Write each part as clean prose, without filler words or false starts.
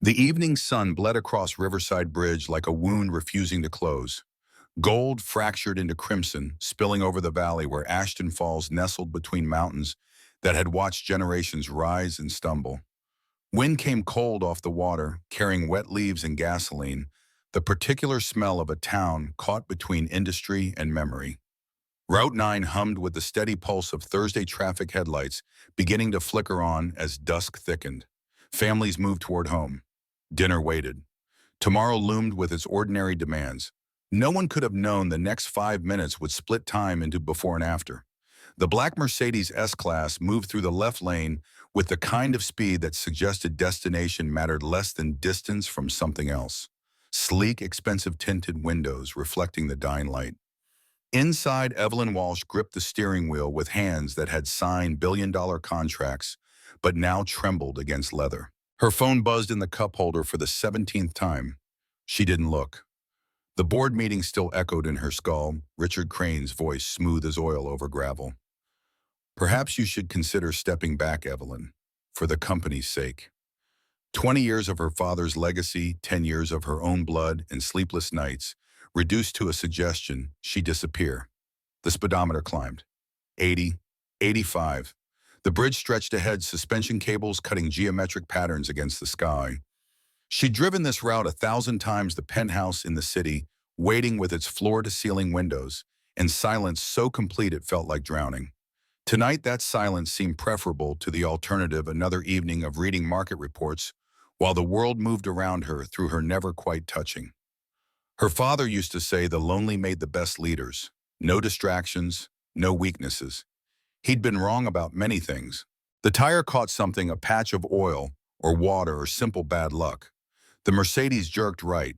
The evening sun bled across Riverside Bridge like a wound refusing to close. Gold fractured into crimson, spilling over the valley where Ashton Falls nestled between mountains that had watched generations rise and stumble. Wind came cold off the water, carrying wet leaves and gasoline, the particular smell of a town caught between industry and memory. Route 9 hummed with the steady pulse of Thursday traffic headlights beginning to flicker on as dusk thickened. Families moved toward home. Dinner waited. Tomorrow loomed with its ordinary demands. No one could have known the next 5 minutes would split time into before and after. The black Mercedes S-Class moved through the left lane with the kind of speed that suggested destination mattered less than distance from something else. Sleek, expensive tinted windows reflecting the dying light. Inside, Evelyn Walsh gripped the steering wheel with hands that had signed billion-dollar contracts, but now trembled against leather. Her phone buzzed in the cup holder for the 17th time. She didn't look. The board meeting still echoed in her skull, Richard Crane's voice smooth as oil over gravel. Perhaps you should consider stepping back, Evelyn, for the company's sake. 20 years of her father's legacy, 10 years of her own blood and sleepless nights, reduced to a suggestion, she disappear. The speedometer climbed. 80, 85. The bridge stretched ahead, suspension cables cutting geometric patterns against the sky. She'd driven this route 1,000 times, the penthouse in the city, waiting with its floor-to-ceiling windows, and silence so complete it felt like drowning. Tonight, that silence seemed preferable to the alternative, another evening of reading market reports while the world moved around her through her never quite touching. Her father used to say the lonely made the best leaders. No distractions, no weaknesses. He'd been wrong about many things. The tire caught something, a patch of oil or water or simple bad luck. The Mercedes jerked right.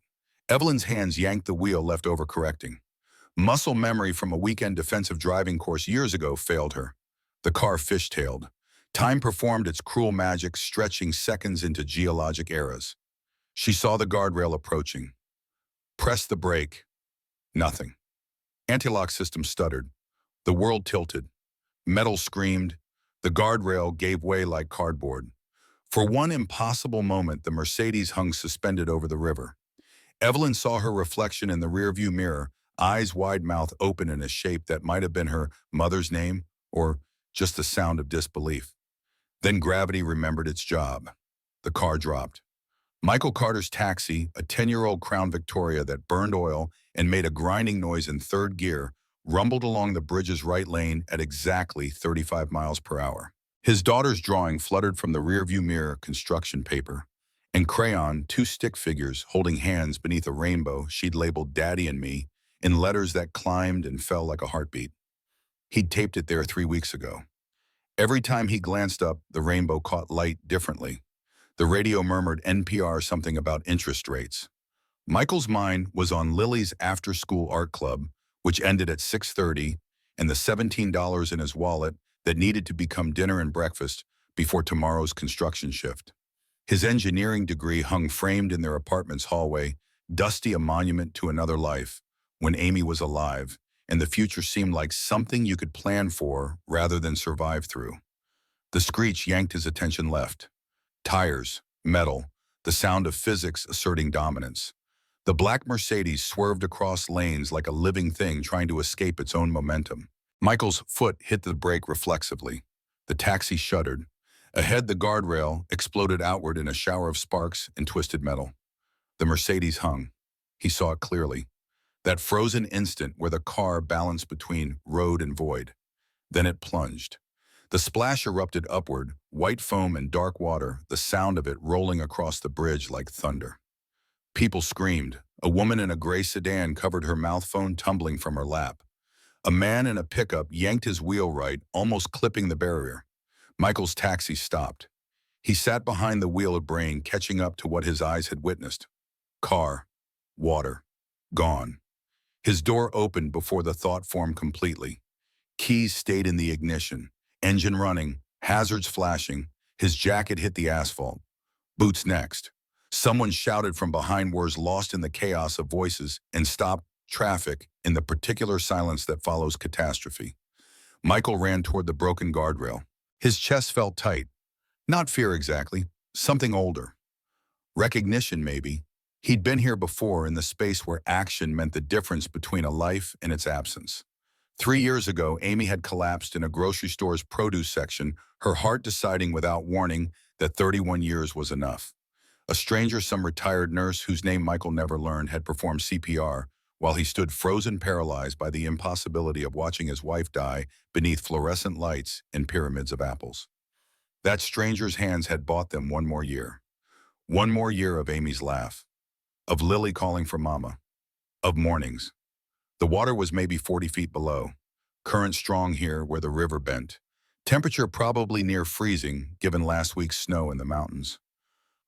Evelyn's hands yanked the wheel, left over correcting. Muscle memory from a weekend defensive driving course years ago failed her. The car fishtailed. Time performed its cruel magic, stretching seconds into geologic eras. She saw the guardrail approaching. Pressed the brake. Nothing. Anti-lock system stuttered. The world tilted. Metal screamed. The guardrail gave way like cardboard. For one impossible moment, the Mercedes hung suspended over the river. Evelyn saw her reflection in the rearview mirror, eyes wide, mouth open in a shape that might have been her mother's name or just the sound of disbelief. Then gravity remembered its job. The car dropped. Michael Carter's taxi, a 10-year-old Crown Victoria that burned oil and made a grinding noise in third gear, rumbled along the bridge's right lane at exactly 35 miles per hour. His daughter's drawing fluttered from the rearview mirror, construction paper. In crayon, two stick figures holding hands beneath a rainbow she'd labeled Daddy and Me in letters that climbed and fell like a heartbeat. He'd taped it there 3 weeks ago. Every time he glanced up, the rainbow caught light differently. The radio murmured NPR something about interest rates. Michael's mind was on Lily's after-school art club, which ended at 6:30, and the $17 in his wallet that needed to become dinner and breakfast before tomorrow's construction shift. His engineering degree hung framed in their apartment's hallway, dusty, a monument to another life, when Amy was alive, and the future seemed like something you could plan for rather than survive through. The screech yanked his attention left. Tires, metal, the sound of physics asserting dominance. The black Mercedes swerved across lanes like a living thing trying to escape its own momentum. Michael's foot hit the brake reflexively. The taxi shuddered. Ahead, the guardrail exploded outward in a shower of sparks and twisted metal. The Mercedes hung. He saw it clearly. That frozen instant where the car balanced between road and void. Then it plunged. The splash erupted upward, white foam and dark water, the sound of it rolling across the bridge like thunder. People screamed. A woman in a gray sedan covered her mouth, phone tumbling from her lap. A man in a pickup yanked his wheel right, almost clipping the barrier. Michael's taxi stopped. He sat behind the wheel, of brain catching up to what his eyes had witnessed. Car, water, gone. His door opened before the thought formed completely. Keys stayed in the ignition. Engine running, hazards flashing. His jacket hit the asphalt. Boots next. Someone shouted from behind, words lost in the chaos of voices, and stopped traffic in the particular silence that follows catastrophe. Michael ran toward the broken guardrail. His chest felt tight. Not fear exactly, something older. Recognition, maybe. He'd been here before in the space where action meant the difference between a life and its absence. 3 years ago, Amy had collapsed in a grocery store's produce section, her heart deciding without warning that 31 years was enough. A stranger, some retired nurse whose name Michael never learned, had performed CPR while he stood frozen paralyzed by the impossibility of watching his wife die beneath fluorescent lights and pyramids of apples. That stranger's hands had bought them one more year. One more year of Amy's laugh, of Lily calling for mama, of mornings. The water was maybe 40 feet below, current strong here where the river bent. Temperature probably near freezing given last week's snow in the mountains.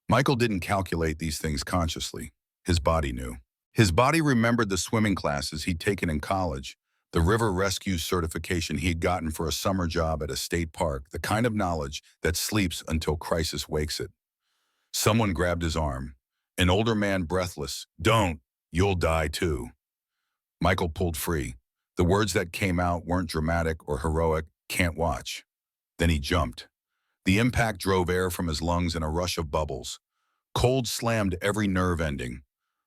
Michael didn't calculate these things consciously. His body knew. His body remembered the swimming classes he'd taken in college, the river rescue certification he'd gotten for a summer job at a state park, the kind of knowledge that sleeps until crisis wakes it. Someone grabbed his arm. An older man, breathless. "Don't, you'll die too." Michael pulled free. The words that came out weren't dramatic or heroic. "Can't watch." Then he jumped. The impact drove air from his lungs in a rush of bubbles. Cold slammed every nerve ending.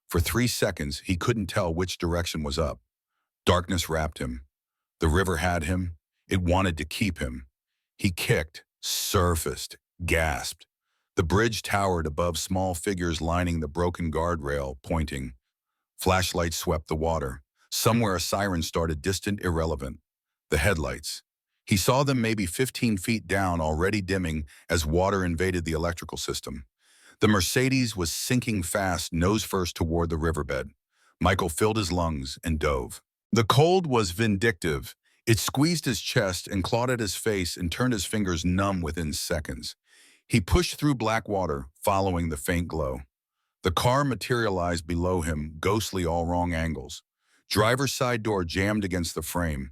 For 3 seconds, he couldn't tell which direction was up. Darkness wrapped him. The river had him. It wanted to keep him. He kicked, surfaced, gasped. The bridge towered above small figures lining the broken guardrail, pointing. Flashlights swept the water. Somewhere a siren started, distant, irrelevant. The headlights. He saw them maybe 15 feet down, already dimming as water invaded the electrical system. The Mercedes was sinking fast, nose first toward the riverbed. Michael filled his lungs and dove. The cold was vindictive. It squeezed his chest and clawed at his face and turned his fingers numb within seconds. He pushed through black water, following the faint glow. The car materialized below him, ghostly, all wrong angles. Driver's side door jammed against the frame.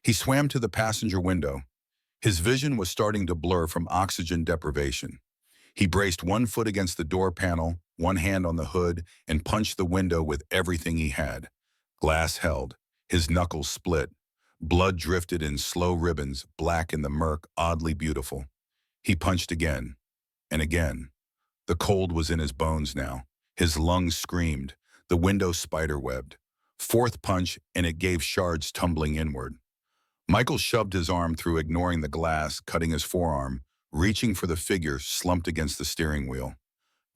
He swam to the passenger window. His vision was starting to blur from oxygen deprivation. He braced one foot against the door panel, one hand on the hood, and punched the window with everything he had. Glass held. His knuckles split. Blood drifted in slow ribbons, black in the murk, oddly beautiful. He punched again, and again. The cold was in his bones now. His lungs screamed. The window spiderwebbed. Fourth punch, and it gave shards tumbling inward. Michael shoved his arm through, ignoring the glass, cutting his forearm, reaching for the figure slumped against the steering wheel.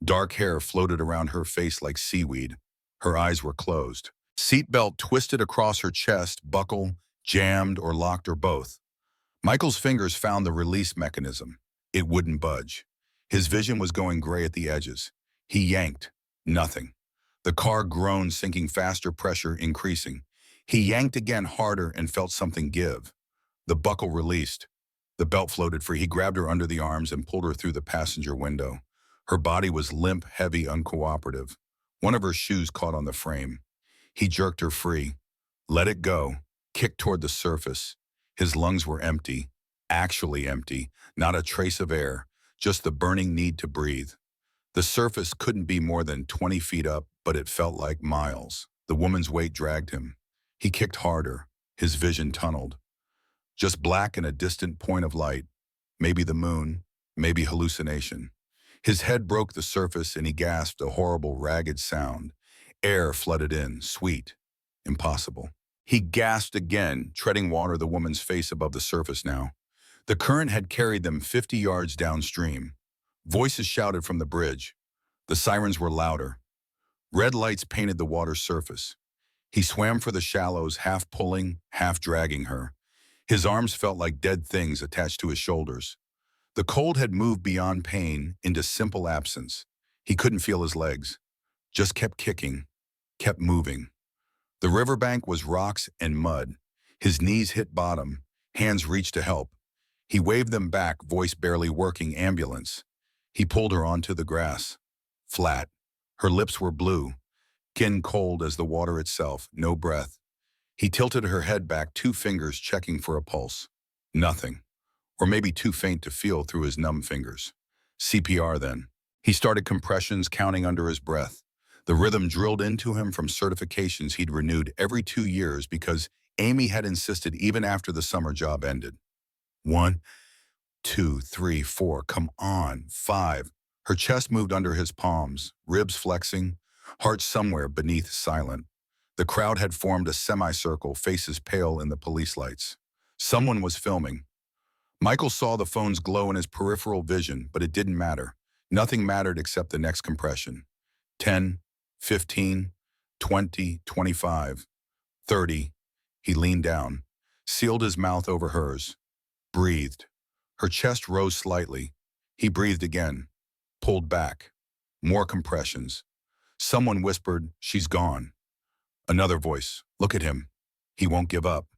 Dark hair floated around her face like seaweed. Her eyes were closed. Seatbelt twisted across her chest, buckle, jammed or locked or both. Michael's fingers found the release mechanism. It wouldn't budge. His vision was going gray at the edges. He yanked. Nothing. The car groaned, sinking faster, pressure increasing. He yanked again, harder, and felt something give. The buckle released. The belt floated free. He grabbed her under the arms and pulled her through the passenger window. Her body was limp, heavy, uncooperative. One of her shoes caught on the frame. He jerked her free, let it go, kicked toward the surface. His lungs were empty, actually empty, not a trace of air, just the burning need to breathe. The surface couldn't be more than 20 feet up, but it felt like miles. The woman's weight dragged him. He kicked harder. His vision tunneled. Just black and a distant point of light. Maybe the moon, maybe hallucination. His head broke the surface and he gasped a horrible, ragged sound. Air flooded in, sweet, impossible. He gasped again, treading water, the woman's face above the surface now. The current had carried them 50 yards downstream. Voices shouted from the bridge. The sirens were louder. Red lights painted the water's surface. He swam for the shallows, half pulling, half dragging her. His arms felt like dead things attached to his shoulders. The cold had moved beyond pain into simple absence. He couldn't feel his legs. Just kept kicking, kept moving. The riverbank was rocks and mud. His knees hit bottom. Hands reached to help. He waved them back, voice barely working. Ambulance. He pulled her onto the grass. Flat. Her lips were blue, skin cold as the water itself, no breath. He tilted her head back, 2 fingers checking for a pulse. Nothing. Or maybe too faint to feel through his numb fingers. CPR then. He started compressions, counting under his breath. The rhythm drilled into him from certifications he'd renewed every 2 years because Amy had insisted even after the summer job ended. 1, 2, 3, 4, come on, 5. Her chest moved under his palms, ribs flexing, heart somewhere beneath silent. The crowd had formed a semicircle, faces pale in the police lights. Someone was filming. Michael saw the phone's glow in his peripheral vision, but it didn't matter. Nothing mattered except the next compression. 10, 15, 20, 25, 30. He leaned down, sealed his mouth over hers, breathed. Her chest rose slightly. He breathed again, pulled back. More compressions. Someone whispered, "She's gone." Another voice, "Look at him. He won't give up."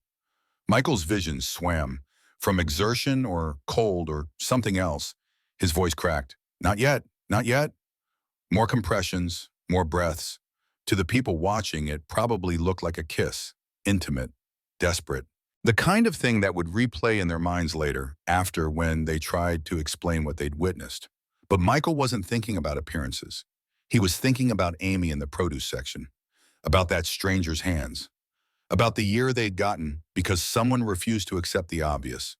Michael's vision swam. From exertion or cold or something else, his voice cracked. "Not yet, not yet." More compressions, more breaths. To the people watching, it probably looked like a kiss, intimate, desperate. The kind of thing that would replay in their minds later, after when they tried to explain what they'd witnessed. But Michael wasn't thinking about appearances. He was thinking about Amy in the produce section, about that stranger's hands, about the year they'd gotten because someone refused to accept the obvious.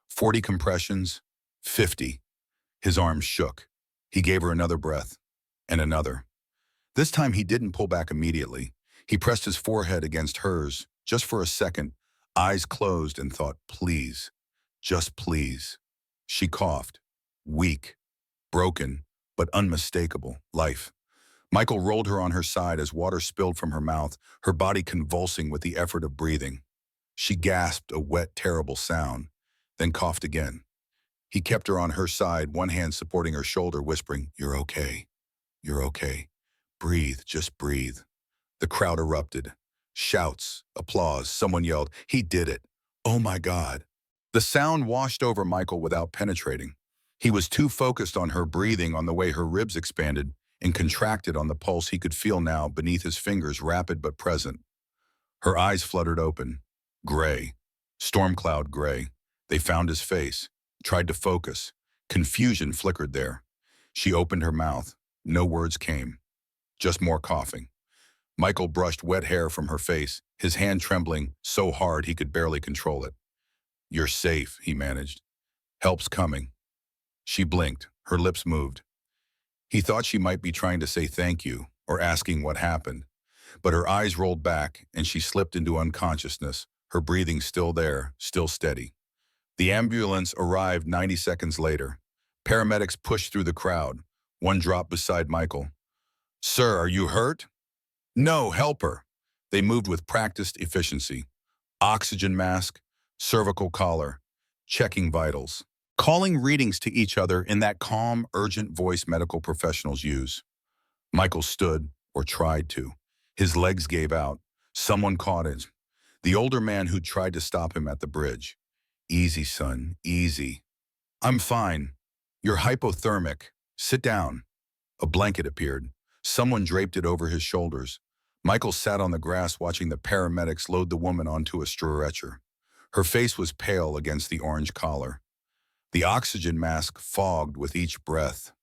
40 compressions, 50. His arms shook. He gave her another breath, and another. This time he didn't pull back immediately. He pressed his forehead against hers, just for a second, eyes closed, and thought, please, just please. She coughed, weak, broken, but unmistakable, life. Michael rolled her on her side as water spilled from her mouth, her body convulsing with the effort of breathing. She gasped a wet, terrible sound, then coughed again. He kept her on her side, one hand supporting her shoulder, whispering, "You're okay. You're okay. Breathe, just breathe." The crowd erupted. Shouts, applause, someone yelled, "He did it. Oh my God." The sound washed over Michael without penetrating. He was too focused on her breathing, on the way her ribs expanded and contracted, on the pulse he could feel now beneath his fingers, rapid but present. Her eyes fluttered open. Gray. Storm cloud gray. They found his face. Tried to focus. Confusion flickered there. She opened her mouth. No words came. Just more coughing. Michael brushed wet hair from her face, his hand trembling so hard he could barely control it. "You're safe," he managed. "Help's coming." She blinked. Her lips moved. He thought she might be trying to say thank you or asking what happened, but her eyes rolled back and she slipped into unconsciousness, her breathing still there, still steady. The ambulance arrived 90 seconds later. Paramedics pushed through the crowd. One dropped beside Michael. "Sir, are you hurt?" "No, help her." They moved with practiced efficiency. Oxygen mask, cervical collar, checking vitals, calling readings to each other in that calm, urgent voice medical professionals use. Michael stood, or tried to. His legs gave out. Someone caught him. The older man who'd tried to stop him at the bridge. "Easy, son, easy." "I'm fine. You're hypothermic. Sit down." A blanket appeared. Someone draped it over his shoulders. Michael sat on the grass watching the paramedics load the woman onto a stretcher. Her face was pale against the orange collar. The oxygen mask fogged with each breath.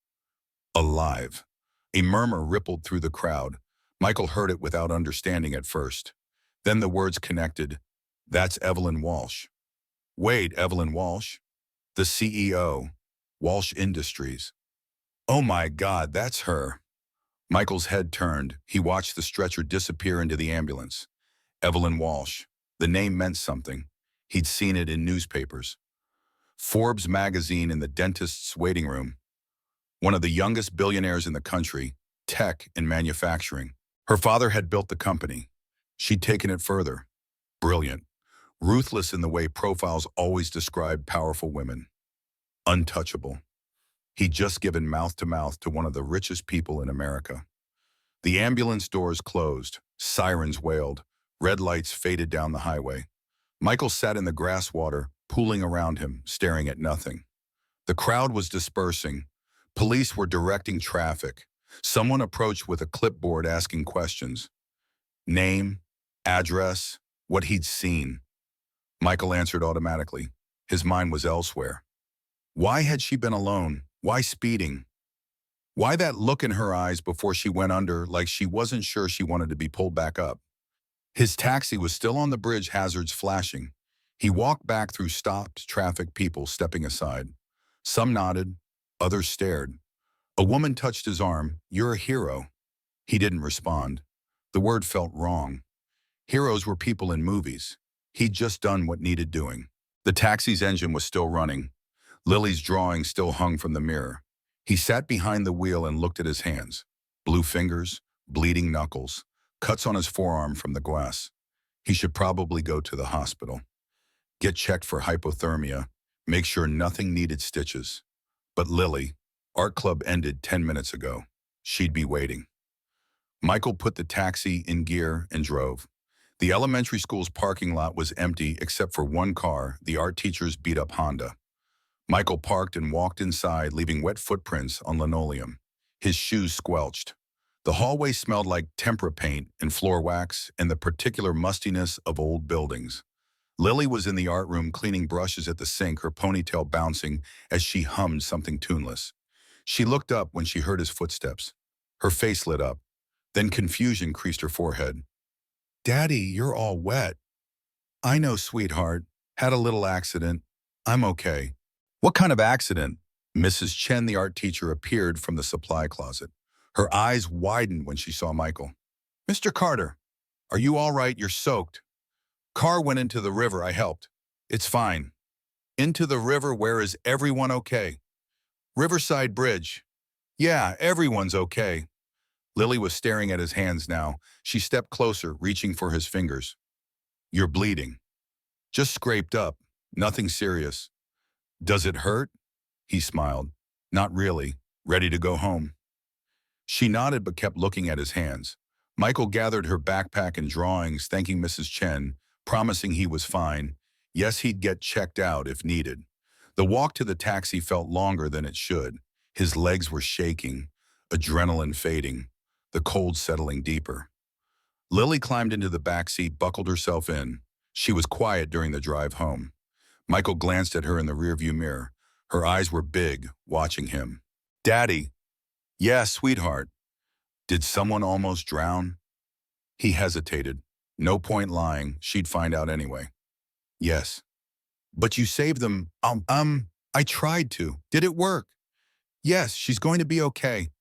Alive. A murmur rippled through the crowd. Michael heard it without understanding at first. Then the words connected. "That's Evelyn Walsh." "Wait, Evelyn Walsh?" "The CEO. Walsh Industries." "Oh my God, that's her." Michael's head turned. He watched the stretcher disappear into the ambulance. Evelyn Walsh. The name meant something. He'd seen it in newspapers. Forbes magazine in the dentist's waiting room. One of the youngest billionaires in the country, tech and manufacturing. Her father had built the company. She'd taken it further. Brilliant. Ruthless in the way profiles always described powerful women. Untouchable. He'd just given mouth to one of the richest people in America. The ambulance doors closed. Sirens wailed. Red lights faded down the highway. Michael sat in the grass water, pooling around him, staring at nothing. The crowd was dispersing. Police were directing traffic. Someone approached with a clipboard asking questions. Name, address, what he'd seen. Michael answered automatically. His mind was elsewhere. Why had she been alone? Why speeding? Why that look in her eyes before she went under, like she wasn't sure she wanted to be pulled back up? His taxi was still on the bridge, hazards flashing. He walked back through stopped traffic, people stepping aside. Some nodded, others stared. A woman touched his arm. "You're a hero." He didn't respond. The word felt wrong. Heroes were people in movies. He'd just done what needed doing. The taxi's engine was still running. Lily's drawing still hung from the mirror. He sat behind the wheel and looked at his hands. Blue fingers, bleeding knuckles, cuts on his forearm from the glass. He should probably go to the hospital. Get checked for hypothermia. Make sure nothing needed stitches. But Lily, art club ended 10 minutes ago. She'd be waiting. Michael put the taxi in gear and drove. The elementary school's parking lot was empty except for one car, the art teacher's beat-up Honda. Michael parked and walked inside, leaving wet footprints on linoleum. His shoes squelched. The hallway smelled like tempera paint and floor wax and the particular mustiness of old buildings. Lily was in the art room cleaning brushes at the sink, her ponytail bouncing as she hummed something tuneless. She looked up when she heard his footsteps. Her face lit up. Then confusion creased her forehead. "Daddy, you're all wet." "I know, sweetheart. Had a little accident. I'm okay." "What kind of accident?" Mrs. Chen, the art teacher, appeared from the supply closet. Her eyes widened when she saw Michael. "Mr. Carter, are you all right? You're soaked." "Car went into the river. I helped." "It's fine." "Into the river? Where is everyone okay?" "Riverside Bridge." "Yeah, everyone's okay." Lily was staring at his hands now. She stepped closer, reaching for his fingers. "You're bleeding." "Just scraped up. Nothing serious." "Does it hurt?" He smiled. "Not really. Ready to go home." She nodded but kept looking at his hands. Michael gathered her backpack and drawings, thanking Mrs. Chen, promising he was fine. Yes, he'd get checked out if needed. The walk to the taxi felt longer than it should. His legs were shaking, adrenaline fading, the cold settling deeper. Lily climbed into the back seat, buckled herself in. She was quiet during the drive home. Michael glanced at her in the rearview mirror. Her eyes were big, watching him. "Daddy." "Yeah, sweetheart." "Did someone almost drown?" He hesitated. No point lying. She'd find out anyway. "Yes." "But you saved them." I tried to. Did it work?" "Yes, she's going to be okay."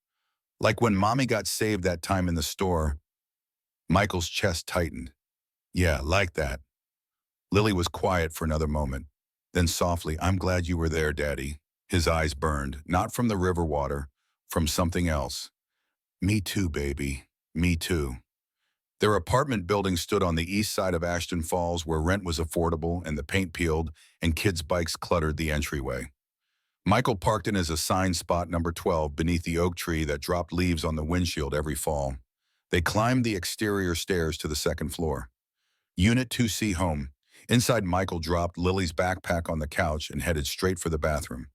"Like when Mommy got saved that time in the store." Michael's chest tightened. "Yeah, like that." Lily was quiet for another moment. Then softly, "I'm glad you were there, Daddy." His eyes burned, not from the river water, from something else. "Me too, baby. Me too." Their apartment building stood on the east side of Ashton Falls, where rent was affordable and the paint peeled and kids' bikes cluttered the entryway. Michael parked in his assigned spot number 12 beneath the oak tree that dropped leaves on the windshield every fall. They climbed the exterior stairs to the second floor. Unit 2C home. Inside, Michael dropped Lily's backpack on the couch and headed straight for the bathroom.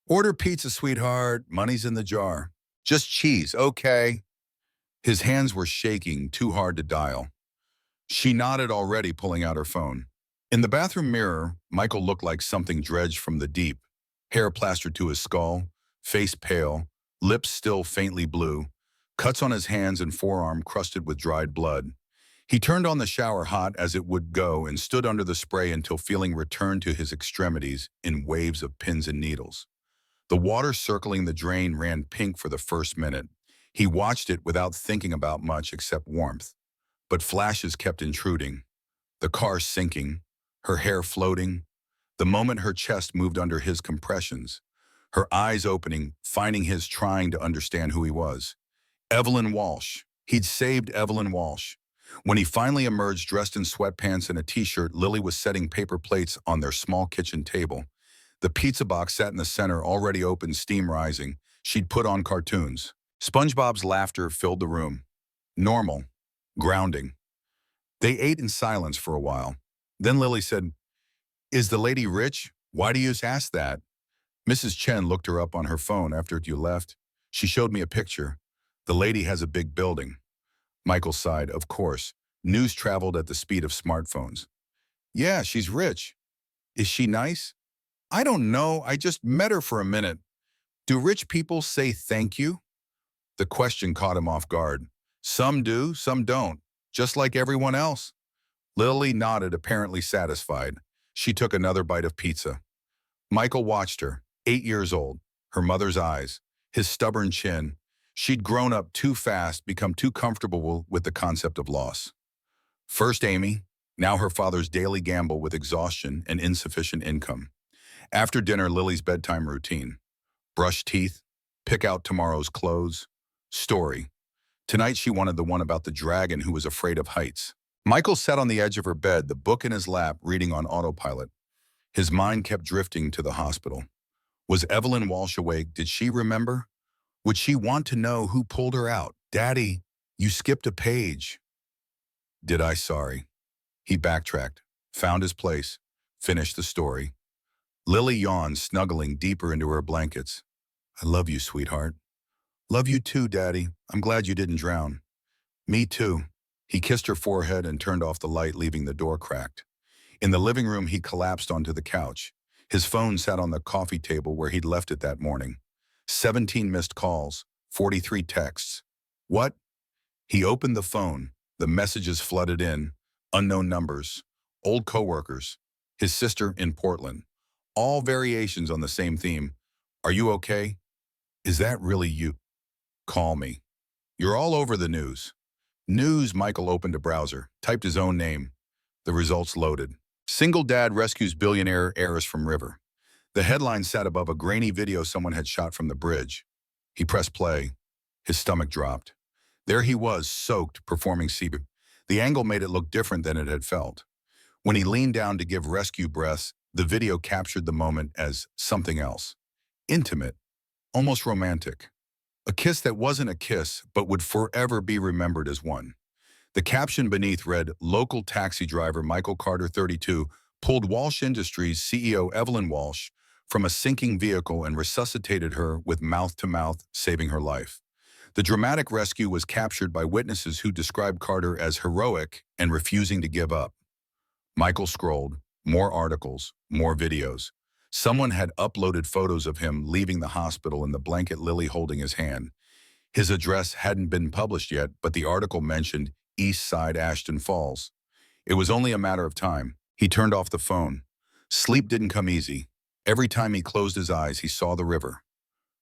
"Order pizza, sweetheart. Money's in the jar." "Just cheese, okay." His hands were shaking, too hard to dial. She nodded already, pulling out her phone. In the bathroom mirror, Michael looked like something dredged from the deep. Hair plastered to his skull, face pale, lips still faintly blue, cuts on his hands and forearm crusted with dried blood. He turned on the shower hot as it would go and stood under the spray until feeling returned to his extremities in waves of pins and needles. The water circling the drain ran pink for the first minute. He watched it without thinking about much except warmth. But flashes kept intruding. The car sinking, her hair floating. The moment her chest moved under his compressions, her eyes opening, finding his, trying to understand who he was. Evelyn Walsh. He'd saved Evelyn Walsh. When he finally emerged dressed in sweatpants and a t-shirt, Lily was setting paper plates on their small kitchen table. The pizza box sat in the center, already open, steam rising. She'd put on cartoons. SpongeBob's laughter filled the room. Normal. Grounding. They ate in silence for a while. Then Lily said, "Is the lady rich? Why do you ask that?" Mrs. Chen looked her up on her phone after you left. "She showed me a picture. The lady has a big building." Michael sighed. "Of course. News traveled at the speed of smartphones." "Yeah, she's rich." "Is she nice?" "I don't know. I just met her for a minute." "Do rich people say thank you?" The question caught him off guard. "Some do, some don't. Just like everyone else." Lily nodded, apparently satisfied. She took another bite of pizza. Michael watched her, 8 years old, her mother's eyes. his stubborn chin. She'd grown up too fast, become too comfortable with the concept of loss. First Amy, now her father's daily gamble with exhaustion and insufficient income. After dinner, Lily's bedtime routine. Brush teeth, pick out tomorrow's clothes. Story. Tonight she wanted the one about the dragon who was afraid of heights. Michael sat on the edge of her bed, the book in his lap, reading on autopilot. His mind kept drifting to the hospital. Was Evelyn Walsh awake? Did she remember? Would she want to know who pulled her out? Daddy, you skipped a page. Did I? Sorry. He backtracked, found his place, finished the story. Lily yawned, snuggling deeper into her blankets. I love you, sweetheart. Love you too, Daddy. I'm glad you didn't drown. Me too. He kissed her forehead and turned off the light, leaving the door cracked. In the living room, he collapsed onto the couch. His phone sat on the coffee table where he'd left it that morning. 17 missed calls, 43 texts. What? He opened the phone. The messages flooded in. Unknown numbers. Old coworkers. His sister in Portland. All variations on the same theme. Are you okay? Is that really you? Call me. You're all over the news. News. Michael opened a browser, typed his own name. The results loaded. Single dad rescues billionaire heiress from river. The headline sat above a grainy video someone had shot from the bridge. He pressed play. His stomach dropped. There he was, soaked, performing CPR. The angle made it look different than it had felt. When he leaned down to give rescue breaths, the video captured the moment as something else. Intimate, almost romantic. A kiss that wasn't a kiss, but would forever be remembered as one. The caption beneath read, local taxi driver Michael Carter, 32, pulled Walsh Industries CEO Evelyn Walsh from a sinking vehicle and resuscitated her with mouth-to-mouth, saving her life. The dramatic rescue was captured by witnesses who described Carter as heroic and refusing to give up. Michael scrolled. More articles, more videos. Someone had uploaded photos of him leaving the hospital in the blanket, Lily holding his hand. His address hadn't been published yet, but the article mentioned East Side, Ashton Falls. It was only a matter of time. He turned off the phone. Sleep didn't come easy. Every time he closed his eyes, he saw the river,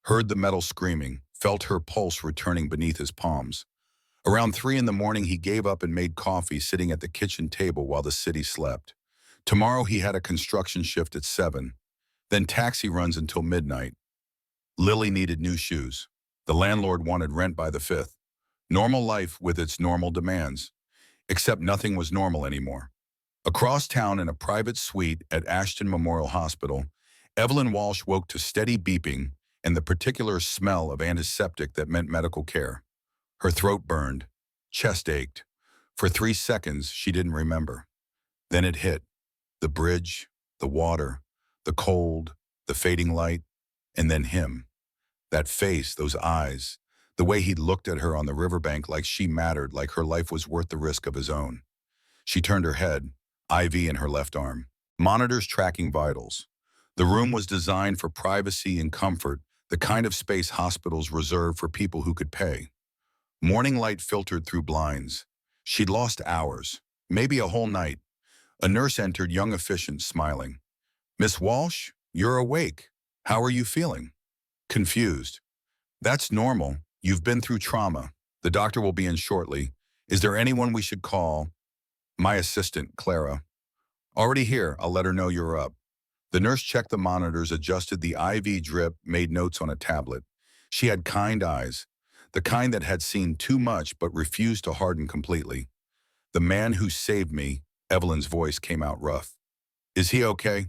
heard the metal screaming, felt her pulse returning beneath his palms. Around 3 in the morning, he gave up and made coffee sitting at the kitchen table while the city slept. Tomorrow he had a construction shift at 7, then taxi runs until midnight. Lily needed new shoes. The landlord wanted rent by the 5th. Normal life with its normal demands. Except nothing was normal anymore. Across town in a private suite at Ashton Memorial Hospital, Evelyn Walsh woke to steady beeping and the particular smell of antiseptic that meant medical care. Her throat burned, chest ached. For 3 seconds, she didn't remember. Then it hit. The bridge, the water, the cold, the fading light, and then him. That face, those eyes, the way he'd looked at her on the riverbank like she mattered, like her life was worth the risk of his own. She turned her head, IV in her left arm. Monitors tracking vitals. The room was designed for privacy and comfort, the kind of space hospitals reserve for people who could pay. Morning light filtered through blinds. She'd lost hours, maybe a whole night. A nurse entered, young, efficient, smiling. Miss Walsh, you're awake. How are you feeling? Confused. That's normal. You've been through trauma. The doctor will be in shortly. Is there anyone we should call? My assistant, Clara. Already here. I'll let her know you're up. The nurse checked the monitors, adjusted the IV drip, made notes on a tablet. She had kind eyes, the kind that had seen too much but refused to harden completely. The man who saved me, Evelyn's voice came out rough. Is he okay?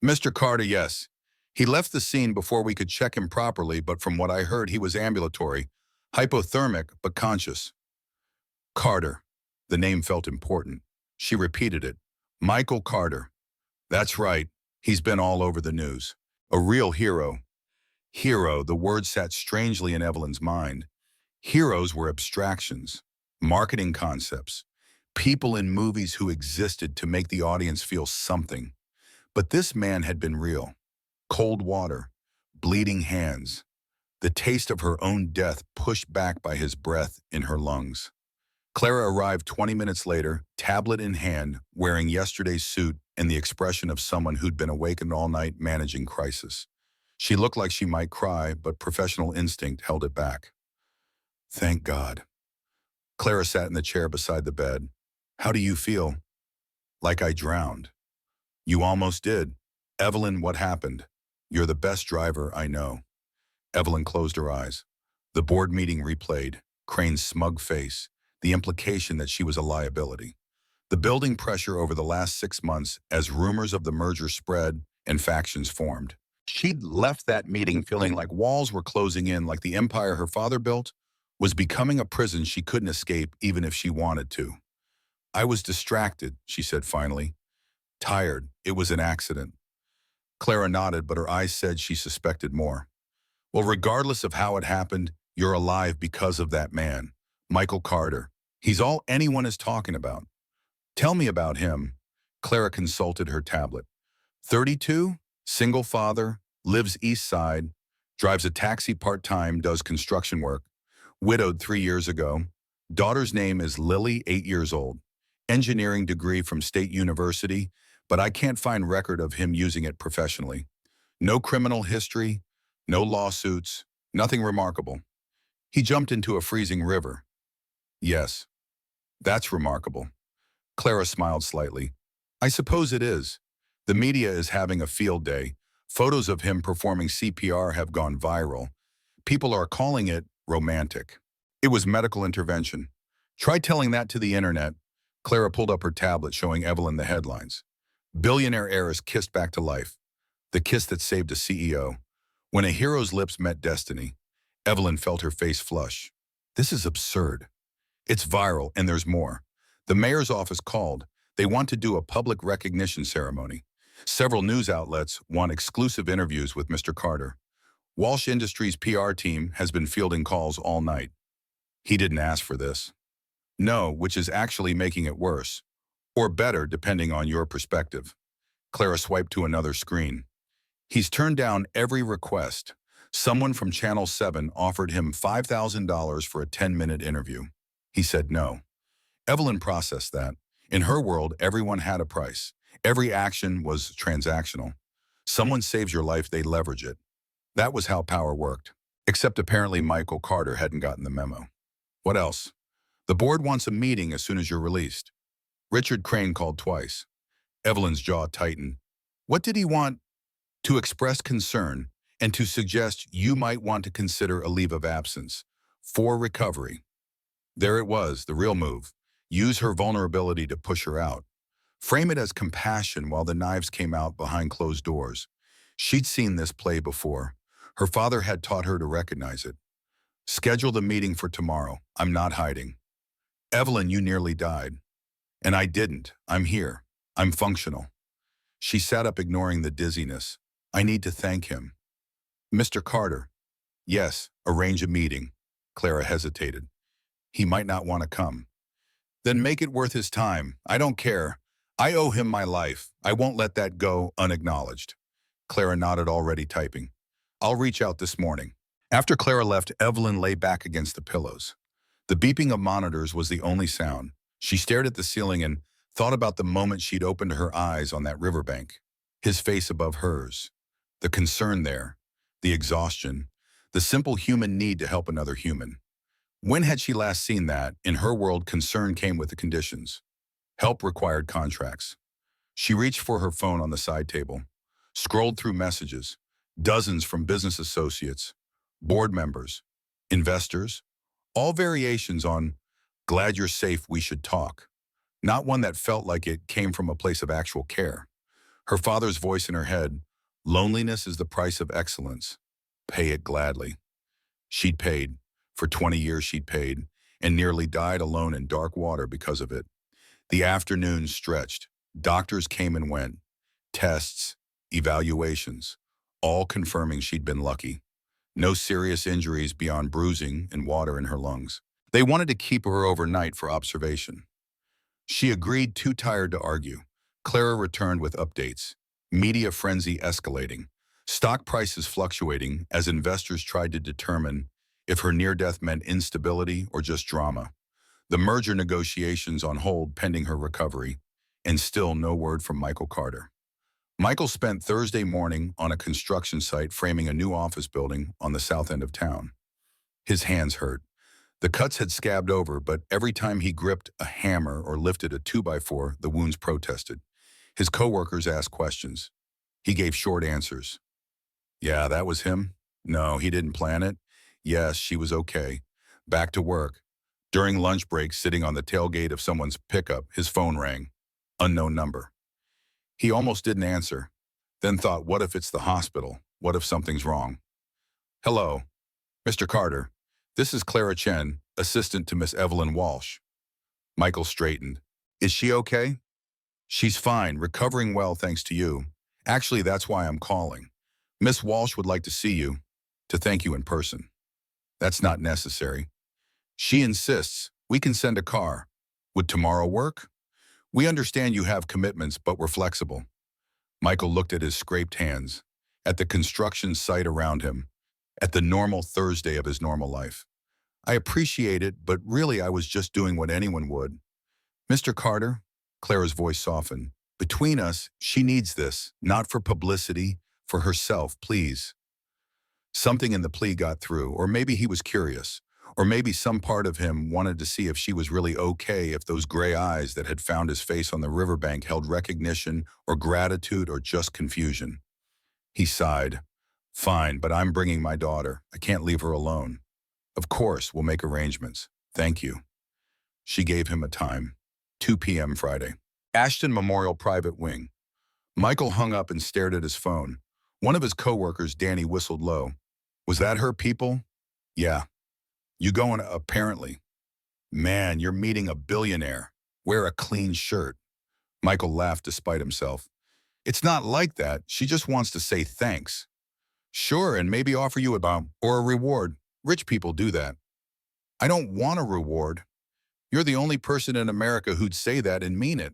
Mr. Carter, yes. He left the scene before we could check him properly, but from what I heard, he was ambulatory, hypothermic, but conscious. Carter. The name felt important. She repeated it. Michael Carter. That's right. He's been all over the news. A real hero. Hero, the word sat strangely in Evelyn's mind. Heroes were abstractions, marketing concepts, people in movies who existed to make the audience feel something. But this man had been real. Cold water, bleeding hands, the taste of her own death pushed back by his breath in her lungs. Clara arrived 20 minutes later, tablet in hand, wearing yesterday's suit and the expression of someone who'd been awakened all night managing crisis. She looked like she might cry, but professional instinct held it back. Thank God. Clara sat in the chair beside the bed. How do you feel? Like I drowned. You almost did. Evelyn, what happened? You're the best driver I know. Evelyn closed her eyes. The board meeting replayed, Crane's smug face, the implication that she was a liability. The building pressure over the last 6 months as rumors of the merger spread and factions formed. She'd left that meeting feeling like walls were closing in, like the empire her father built was becoming a prison she couldn't escape even if she wanted to. I was distracted, she said finally. Tired. It was an accident. Clara nodded, but her eyes said she suspected more. Well, regardless of how it happened, you're alive because of that man, Michael Carter. He's all anyone is talking about. Tell me about him. Clara consulted her tablet. 32, single father, lives east side, drives a taxi part-time, does construction work, widowed 3 years ago. Daughter's name is Lily, 8 years old. Engineering degree from State University, but I can't find record of him using it professionally. No criminal history, no lawsuits, nothing remarkable. He jumped into a freezing river. Yes, that's remarkable. Clara smiled slightly. I suppose it is. The media is having a field day. Photos of him performing CPR have gone viral. People are calling it romantic. It was medical intervention. Try telling that to the internet. Clara pulled up her tablet showing Evelyn the headlines. Billionaire heiress kissed back to life. The kiss that saved a CEO. When a hero's lips met destiny, Evelyn felt her face flush. This is absurd. It's viral, and there's more. The mayor's office called. They want to do a public recognition ceremony. Several news outlets want exclusive interviews with Mr. Carter. Walsh Industries' PR team has been fielding calls all night. He didn't ask for this. No, which is actually making it worse. Or better, depending on your perspective. Clara swiped to another screen. He's turned down every request. Someone from Channel 7 offered him $5,000 for a 10-minute interview. He said no. Evelyn processed that. In her world, everyone had a price. Every action was transactional. Someone saves your life, they leverage it. That was how power worked. Except apparently Michael Carter hadn't gotten the memo. What else? The board wants a meeting as soon as you're released. Richard Crane called twice. Evelyn's jaw tightened. What did he want? To express concern and to suggest you might want to consider a leave of absence for recovery. There it was, the real move. Use her vulnerability to push her out. Frame it as compassion while the knives came out behind closed doors. She'd seen this play before. Her father had taught her to recognize it. Schedule the meeting for tomorrow. I'm not hiding. Evelyn, you nearly died. And I didn't. I'm here. I'm functional. She sat up, ignoring the dizziness. I need to thank him. Mr. Carter. Yes, arrange a meeting. Clara hesitated. He might not want to come. Then make it worth his time. I don't care. I owe him my life. I won't let that go unacknowledged. Clara nodded, already typing. I'll reach out this morning. After Clara left, Evelyn lay back against the pillows. The beeping of monitors was the only sound. She stared at the ceiling and thought about the moment she'd opened her eyes on that riverbank. His face above hers. The concern there. The exhaustion. The simple human need to help another human. When had she last seen that? In her world, concern came with the conditions. Help required contracts. She reached for her phone on the side table, scrolled through messages, dozens from business associates, board members, investors, all variations on, glad you're safe, we should talk. Not one that felt like it came from a place of actual care. Her father's voice in her head, loneliness is the price of excellence. Pay it gladly. She'd paid. For 20 years she'd paid, and nearly died alone in dark water because of it. The afternoons stretched. Doctors came and went. Tests, evaluations, all confirming she'd been lucky. No serious injuries beyond bruising and water in her lungs. They wanted to keep her overnight for observation. She agreed, too tired to argue. Clara returned with updates. Media frenzy escalating. Stock prices fluctuating as investors tried to determine if her near-death meant instability or just drama. The merger negotiations on hold pending her recovery, and still no word from Michael Carter. Michael spent Thursday morning on a construction site framing a new office building on the south end of town. His hands hurt. The cuts had scabbed over, but every time he gripped a hammer or lifted a 2x4, the wounds protested. His coworkers asked questions. He gave short answers. Yeah, that was him. No, he didn't plan it. Yes, she was okay. Back to work. During lunch break, sitting on the tailgate of someone's pickup, his phone rang. Unknown number. He almost didn't answer. Then thought, what if it's the hospital? What if something's wrong? Hello, Mr. Carter. This is Clara Chen, assistant to Miss Evelyn Walsh. Michael straightened. Is she okay? She's fine, recovering well thanks to you. Actually, that's why I'm calling. Miss Walsh would like to see you, to thank you in person. That's not necessary. She insists. We can send a car. Would tomorrow work? We understand you have commitments, but we're flexible. Michael looked at his scraped hands, at the construction site around him, at the normal Thursday of his normal life. I appreciate it, but really I was just doing what anyone would. Mr. Carter, Clara's voice softened. Between us, she needs this, not for publicity, for herself, please. Something in the plea got through, or maybe he was curious, or maybe some part of him wanted to see if she was really okay, if those gray eyes that had found his face on the riverbank held recognition or gratitude or just confusion. He sighed. Fine, but I'm bringing my daughter. I can't leave her alone. Of course, we'll make arrangements. Thank you. She gave him a time. 2 p.m. Friday. Ashton Memorial Private Wing. Michael hung up and stared at his phone. One of his coworkers, Danny, whistled low. Was that her, people? Yeah. You going, apparently. Man, you're meeting a billionaire. Wear a clean shirt. Michael laughed despite himself. It's not like that. She just wants to say thanks. Sure, and maybe offer you a bump or a reward. Rich people do that. I don't want a reward. You're the only person in America who'd say that and mean it.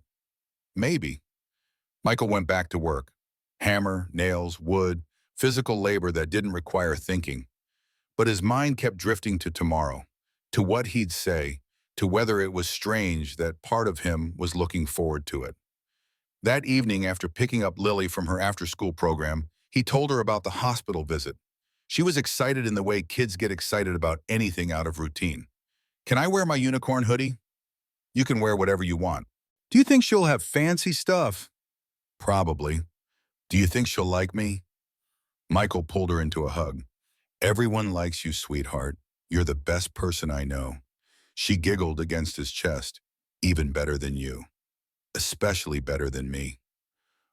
Maybe. Michael went back to work. Hammer, nails, wood, physical labor that didn't require thinking. But his mind kept drifting to tomorrow, to what he'd say, to whether it was strange that part of him was looking forward to it. That evening, after picking up Lily from her after-school program, he told her about the hospital visit. She was excited in the way kids get excited about anything out of routine. Can I wear my unicorn hoodie? You can wear whatever you want. Do you think she'll have fancy stuff? Probably. Do you think she'll like me? Michael pulled her into a hug. Everyone likes you, sweetheart. You're the best person I know. She giggled against his chest. Even better than you. Especially better than me.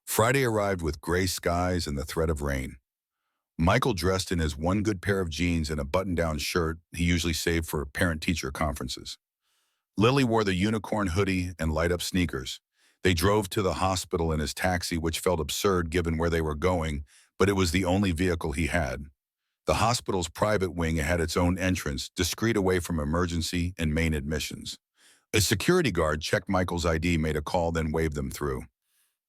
Friday arrived with gray skies and the threat of rain. Michael dressed in his one good pair of jeans and a button-down shirt he usually saved for parent-teacher conferences. Lily wore the unicorn hoodie and light-up sneakers. They drove to the hospital in his taxi, which felt absurd given where they were going, but it was the only vehicle he had. The hospital's private wing had its own entrance, discreet away from emergency and main admissions. A security guard checked Michael's ID, made a call, then waved them through.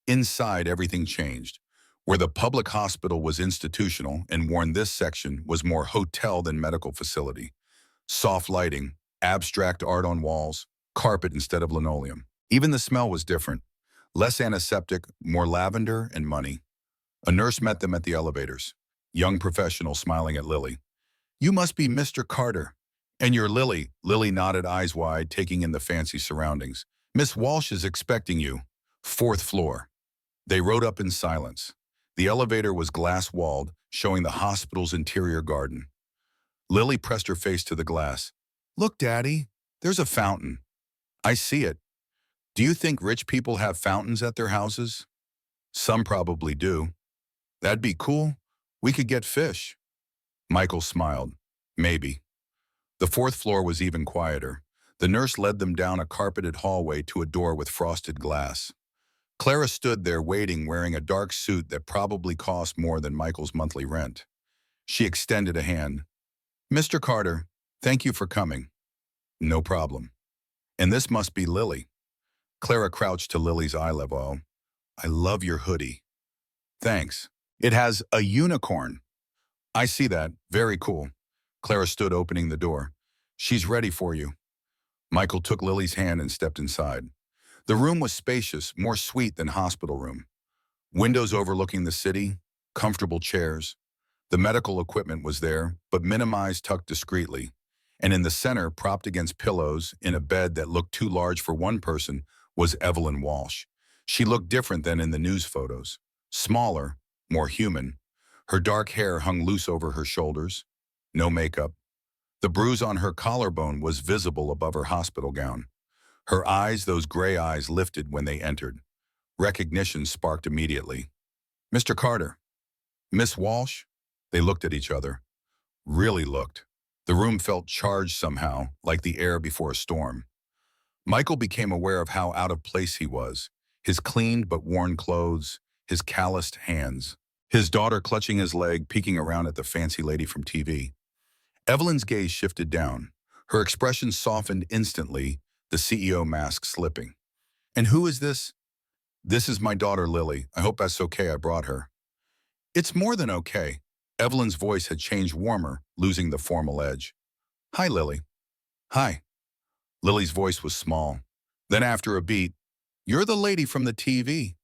Inside, everything changed. Where the public hospital was institutional and worn, this section was more hotel than medical facility. Soft lighting, abstract art on walls, carpet instead of linoleum. Even the smell was different. Less antiseptic, more lavender and money. A nurse met them at the elevators. Young professional smiling at Lily. You must be Mr. Carter. And you're Lily. Lily nodded, eyes wide, taking in the fancy surroundings. Miss Walsh is expecting you. 4th floor. They rode up in silence. The elevator was glass-walled, showing the hospital's interior garden. Lily pressed her face to the glass. Look, Daddy, there's a fountain. I see it. Do you think rich people have fountains at their houses? Some probably do. That'd be cool. We could get fish. Michael smiled. Maybe. The 4th floor was even quieter. The nurse led them down a carpeted hallway to a door with frosted glass. Clara stood there waiting, wearing a dark suit that probably cost more than Michael's monthly rent. She extended a hand. Mr. Carter, thank you for coming. No problem. And this must be Lily. Clara crouched to Lily's eye level. I love your hoodie. Thanks. It has a unicorn. I see that. Very cool. Clara stood, opening the door. She's ready for you. Michael took Lily's hand and stepped inside. The room was spacious, more suite than hospital room. Windows overlooking the city, comfortable chairs. The medical equipment was there, but minimized, tucked discreetly. And in the center, propped against pillows, in a bed that looked too large for one person, was Evelyn Walsh. She looked different than in the news photos. Smaller, more human. Her dark hair hung loose over her shoulders. No makeup. The bruise on her collarbone was visible above her hospital gown. Her eyes, those gray eyes, lifted when they entered. Recognition sparked immediately. "Mr. Carter." "Miss Walsh?" They looked at each other. Really looked. The room felt charged somehow, like the air before a storm. Michael became aware of how out of place he was. His cleaned but worn clothes, his calloused hands. His daughter clutching his leg, peeking around at the fancy lady from TV. Evelyn's gaze shifted down. Her expression softened instantly, the CEO mask slipping. "And who is this?" "This is my daughter, Lily. I hope that's okay, I brought her." "It's more than okay." Evelyn's voice had changed warmer, losing the formal edge. "Hi, Lily." "Hi." Lily's voice was small. Then after a beat, "You're the lady from the TV."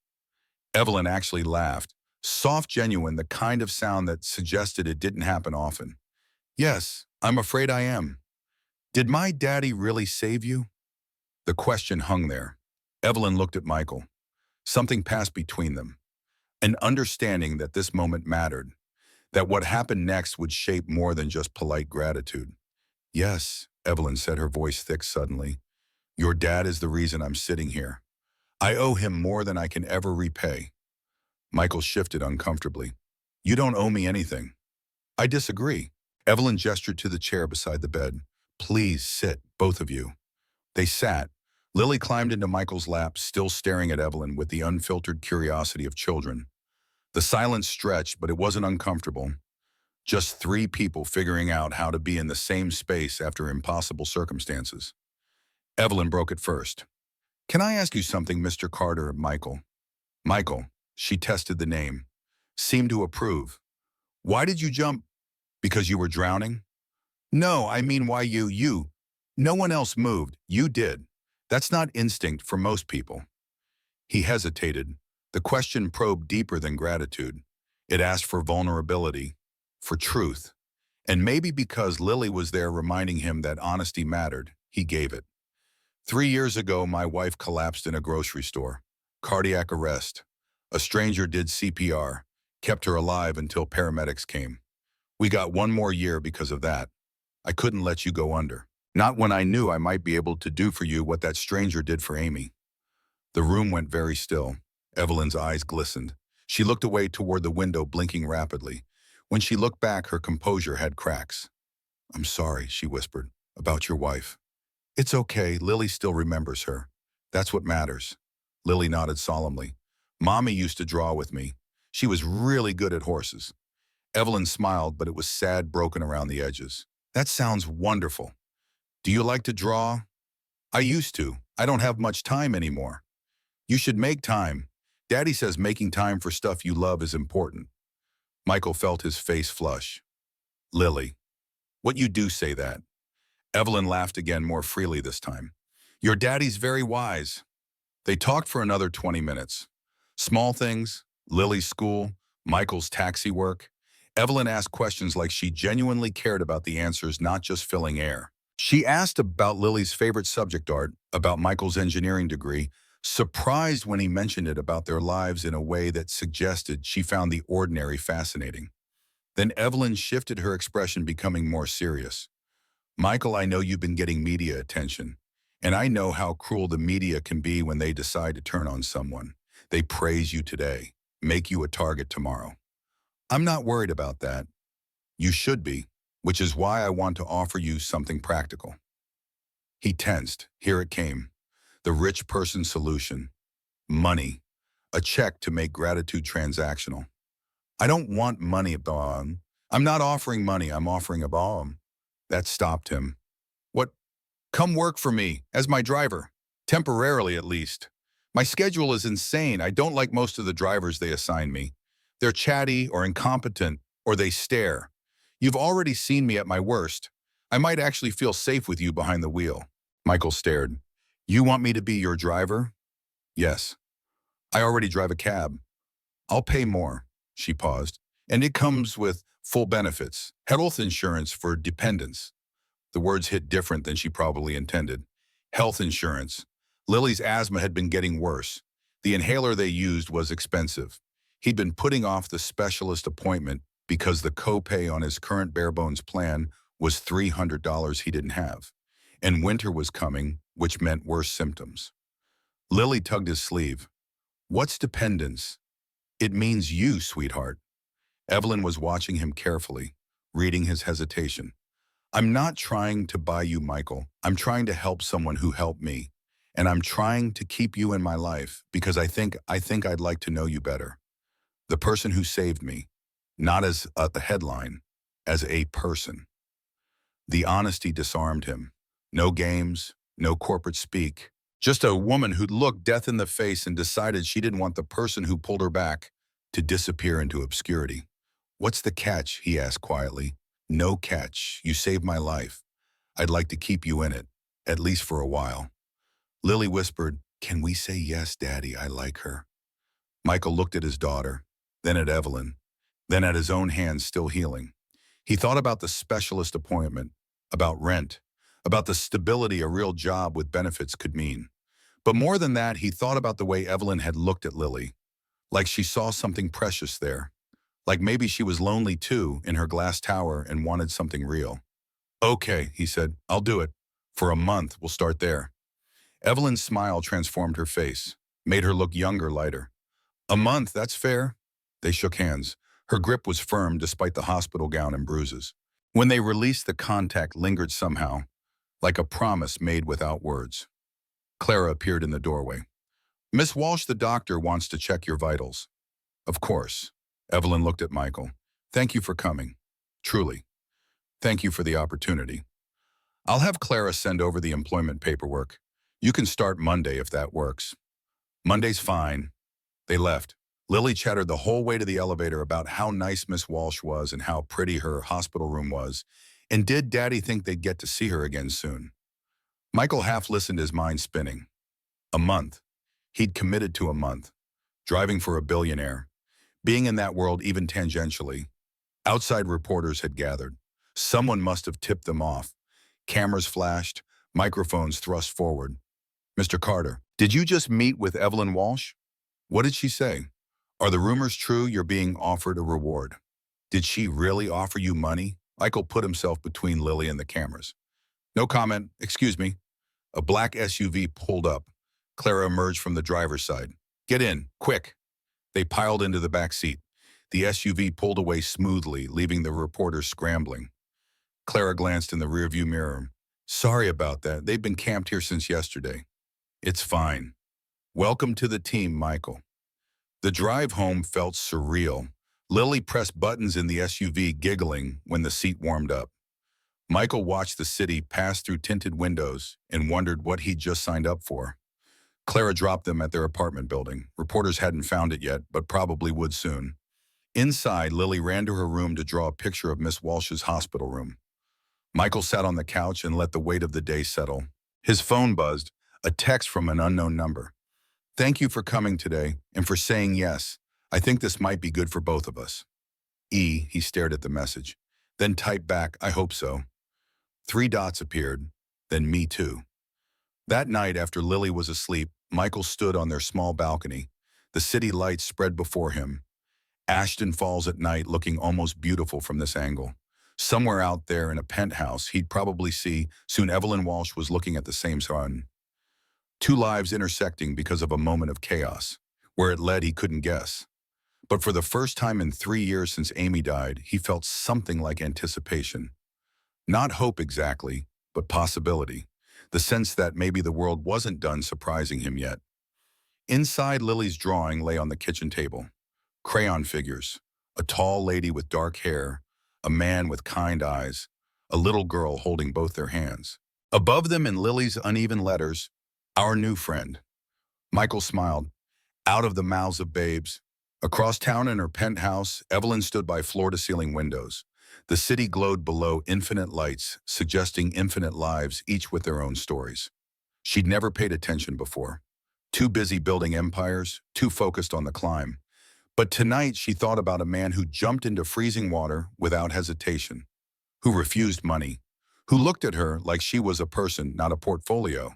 Evelyn actually laughed. Soft, genuine, the kind of sound that suggested it didn't happen often. "Yes, I'm afraid I am." "Did my daddy really save you?" The question hung there. Evelyn looked at Michael. Something passed between them. An understanding that this moment mattered. That what happened next would shape more than just polite gratitude. "Yes," Evelyn said, her voice thick suddenly. "Your dad is the reason I'm sitting here. I owe him more than I can ever repay." Michael shifted uncomfortably. "You don't owe me anything." "I disagree." Evelyn gestured to the chair beside the bed. "Please sit, both of you." They sat. Lily climbed into Michael's lap, still staring at Evelyn with the unfiltered curiosity of children. The silence stretched, but it wasn't uncomfortable. Just three people figuring out how to be in the same space after impossible circumstances. Evelyn broke it first. "Can I ask you something, Mr. Carter?" "Michael." "Michael." She tested the name. Seemed to approve. "Why did you jump? Because you were drowning?" "No, I mean why you. No one else moved. You did. That's not instinct for most people." He hesitated. The question probed deeper than gratitude. It asked for vulnerability, for truth. And maybe because Lily was there reminding him that honesty mattered, he gave it. 3 years ago, my wife collapsed in a grocery store. Cardiac arrest. A stranger did CPR, kept her alive until paramedics came. We got 1 more year because of that. I couldn't let you go under. Not when I knew I might be able to do for you what that stranger did for Amy." The room went very still. Evelyn's eyes glistened. She looked away toward the window, blinking rapidly. When she looked back, her composure had cracks. "I'm sorry," she whispered, "about your wife." "It's okay. Lily still remembers her. That's what matters." Lily nodded solemnly. "Mommy used to draw with me. She was really good at horses." Evelyn smiled, but it was sad, broken around the edges. "That sounds wonderful. Do you like to draw?" "I used to. I don't have much time anymore." "You should make time. Daddy says making time for stuff you love is important." Michael felt his face flush. "Lily, what you do say that." Evelyn laughed again, more freely this time. "Your daddy's very wise." They talked for another 20 minutes. Small things, Lily's school, Michael's taxi work. Evelyn asked questions like she genuinely cared about the answers, not just filling air. She asked about Lily's favorite subject, art, about Michael's engineering degree, surprised when he mentioned it, about their lives in a way that suggested she found the ordinary fascinating. Then Evelyn shifted, her expression becoming more serious. "Michael, I know you've been getting media attention, and I know how cruel the media can be when they decide to turn on someone. They praise you today, make you a target tomorrow. I'm not worried about that. You should be, which is why I want to offer you something practical." He tensed. Here it came. The rich person solution. Money. A check to make gratitude transactional. "I don't want money, Baum. I'm not offering money, I'm offering a bomb." That stopped him. "What? Come work for me, as my driver. Temporarily, at least. My schedule is insane. I don't like most of the drivers they assign me. They're chatty or incompetent, or they stare. You've already seen me at my worst. I might actually feel safe with you behind the wheel." Michael stared. "You want me to be your driver?" "Yes. I already drive a cab." I'll pay more, she paused. And it comes with full benefits, health insurance for dependents. The words hit different than she probably intended. Health insurance. Lily's asthma had been getting worse. The inhaler they used was expensive. He'd been putting off the specialist appointment because the copay on his current bare-bones plan was $300 he didn't have. And winter was coming, which meant worse symptoms. Lily tugged his sleeve. What's dependence? It means you, sweetheart. Evelyn was watching him carefully, reading his hesitation. I'm not trying to buy you, Michael. I'm trying to help someone who helped me. And I'm trying to keep you in my life because I think I'd like to know you better. The person who saved me, not as the headline, as a person. The honesty disarmed him. No games, no corporate speak. Just a woman who'd looked death in the face and decided she didn't want the person who pulled her back to disappear into obscurity. What's the catch? He asked quietly. No catch. You saved my life. I'd like to keep you in it, at least for a while. Lily whispered, can we say yes, Daddy? I like her. Michael looked at his daughter, then at Evelyn, then at his own hands still healing. He thought about the specialist appointment, about rent, about the stability a real job with benefits could mean. But more than that, he thought about the way Evelyn had looked at Lily, like she saw something precious there, like maybe she was lonely too in her glass tower and wanted something real. Okay, he said, I'll do it. For a month, we'll start there. Evelyn's smile transformed her face, made her look younger, lighter. A month, that's fair. They shook hands. Her grip was firm despite the hospital gown and bruises. When they released, the contact lingered somehow, like a promise made without words. Clara appeared in the doorway. Miss Walsh, the doctor wants to check your vitals. Of course. Evelyn looked at Michael. Thank you for coming. Truly. Thank you for the opportunity. I'll have Clara send over the employment paperwork. You can start Monday if that works. Monday's fine. They left. Lily chattered the whole way to the elevator about how nice Miss Walsh was and how pretty her hospital room was. And did Daddy think they'd get to see her again soon? Michael half listened, his mind spinning. A month. He'd committed to a month. Driving for a billionaire. Being in that world even tangentially. Outside reporters had gathered. Someone must have tipped them off. Cameras flashed, microphones thrust forward. Mr. Carter, did you just meet with Evelyn Walsh? What did she say? Are the rumors true you're being offered a reward? Did she really offer you money? Michael put himself between Lily and the cameras. No comment. Excuse me. A black SUV pulled up. Clara emerged from the driver's side. Get in, quick. They piled into the back seat. The SUV pulled away smoothly, leaving the reporters scrambling. Clara glanced in the rearview mirror. Sorry about that. They've been camped here since yesterday. It's fine. Welcome to the team, Michael. The drive home felt surreal. Lily pressed buttons in the SUV, giggling when the seat warmed up. Michael watched the city pass through tinted windows and wondered what he'd just signed up for. Clara dropped them at their apartment building. Reporters hadn't found it yet, but probably would soon. Inside, Lily ran to her room to draw a picture of Miss Walsh's hospital room. Michael sat on the couch and let the weight of the day settle. His phone buzzed, a text from an unknown number. Thank you for coming today and for saying yes. I think this might be good for both of us. He stared at the message, then typed back, I hope so. 3 dots appeared, then me too. That night, after Lily was asleep, Michael stood on their small balcony. The city lights spread before him. Ashton Falls at night looking almost beautiful from this angle. Somewhere out there in a penthouse, he'd probably see soon Evelyn Walsh was looking at the same sun. 2 lives intersecting because of a moment of chaos. Where it led, he couldn't guess. But for the first time in 3 years since Amy died, he felt something like anticipation. Not hope exactly, but possibility. The sense that maybe the world wasn't done surprising him yet. Inside, Lily's drawing lay on the kitchen table. Crayon figures, a tall lady with dark hair, a man with kind eyes, a little girl holding both their hands. Above them in Lily's uneven letters, our new friend. Michael smiled. Out of the mouths of babes. Across town in her penthouse, Evelyn stood by floor-to-ceiling windows. The city glowed below, infinite lights, suggesting infinite lives, each with their own stories. She'd never paid attention before. Too busy building empires, too focused on the climb. But tonight she thought about a man who jumped into freezing water without hesitation, who refused money, who looked at her like she was a person, not a portfolio,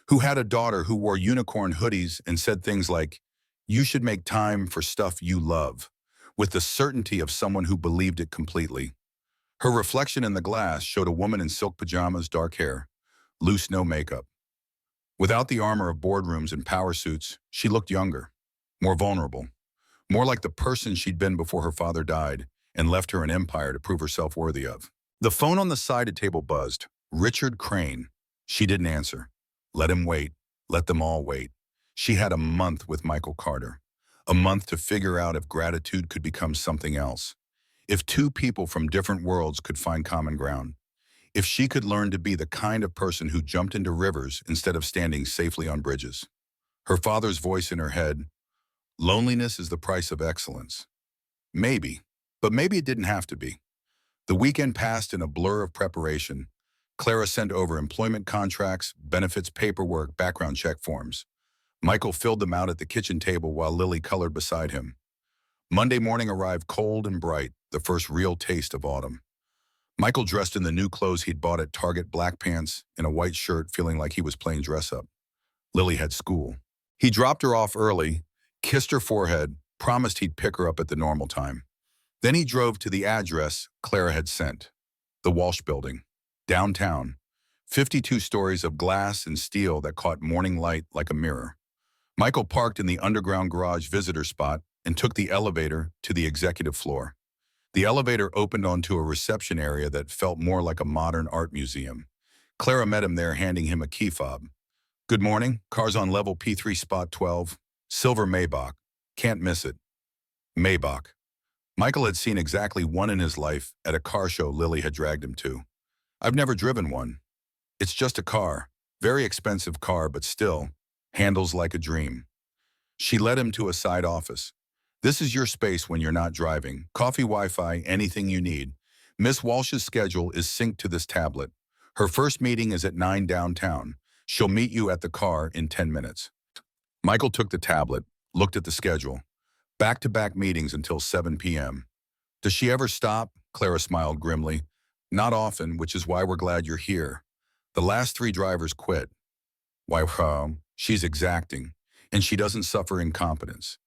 who had a daughter who wore unicorn hoodies and said things like, "You should make time for stuff you love," with the certainty of someone who believed it completely. Her reflection in the glass showed a woman in silk pajamas, dark hair, loose, no makeup. Without the armor of boardrooms and power suits, she looked younger, more vulnerable, more like the person she'd been before her father died and left her an empire to prove herself worthy of. The phone on the side table buzzed. Richard Crane. She didn't answer. Let him wait. Let them all wait. She had a month with Michael Carter. A month to figure out if gratitude could become something else. If two people from different worlds could find common ground. If she could learn to be the kind of person who jumped into rivers instead of standing safely on bridges. Her father's voice in her head, loneliness is the price of excellence. Maybe, but maybe it didn't have to be. The weekend passed in a blur of preparation. Clara sent over employment contracts, benefits paperwork, background check forms. Michael filled them out at the kitchen table while Lily colored beside him. Monday morning arrived cold and bright, the first real taste of autumn. Michael dressed in the new clothes he'd bought at Target, black pants and a white shirt, feeling like he was playing dress-up. Lily had school. He dropped her off early, kissed her forehead, promised he'd pick her up at the normal time. Then he drove to the address Clara had sent. The Walsh Building, downtown. 52 stories of glass and steel that caught morning light like a mirror. Michael parked in the underground garage visitor spot and took the elevator to the executive floor. The elevator opened onto a reception area that felt more like a modern art museum. Clara met him there, handing him a key fob. "Good morning. Car's on level P3 spot 12. Silver Maybach. Can't miss it." Maybach. Michael had seen exactly one in his life at a car show Lily had dragged him to. "I've never driven one. It's just a car. Very expensive car, but still, handles like a dream." She led him to a side office. "This is your space when you're not driving. Coffee, Wi-Fi, anything you need. Miss Walsh's schedule is synced to this tablet. Her first meeting is at 9 downtown. She'll meet you at the car in 10 minutes. Michael took the tablet, looked at the schedule. Back-to-back meetings until 7 p.m. "Does she ever stop?" Clara smiled grimly. "Not often, which is why we're glad you're here. The last 3 drivers quit." "Why, she's exacting, and she doesn't suffer incompetence.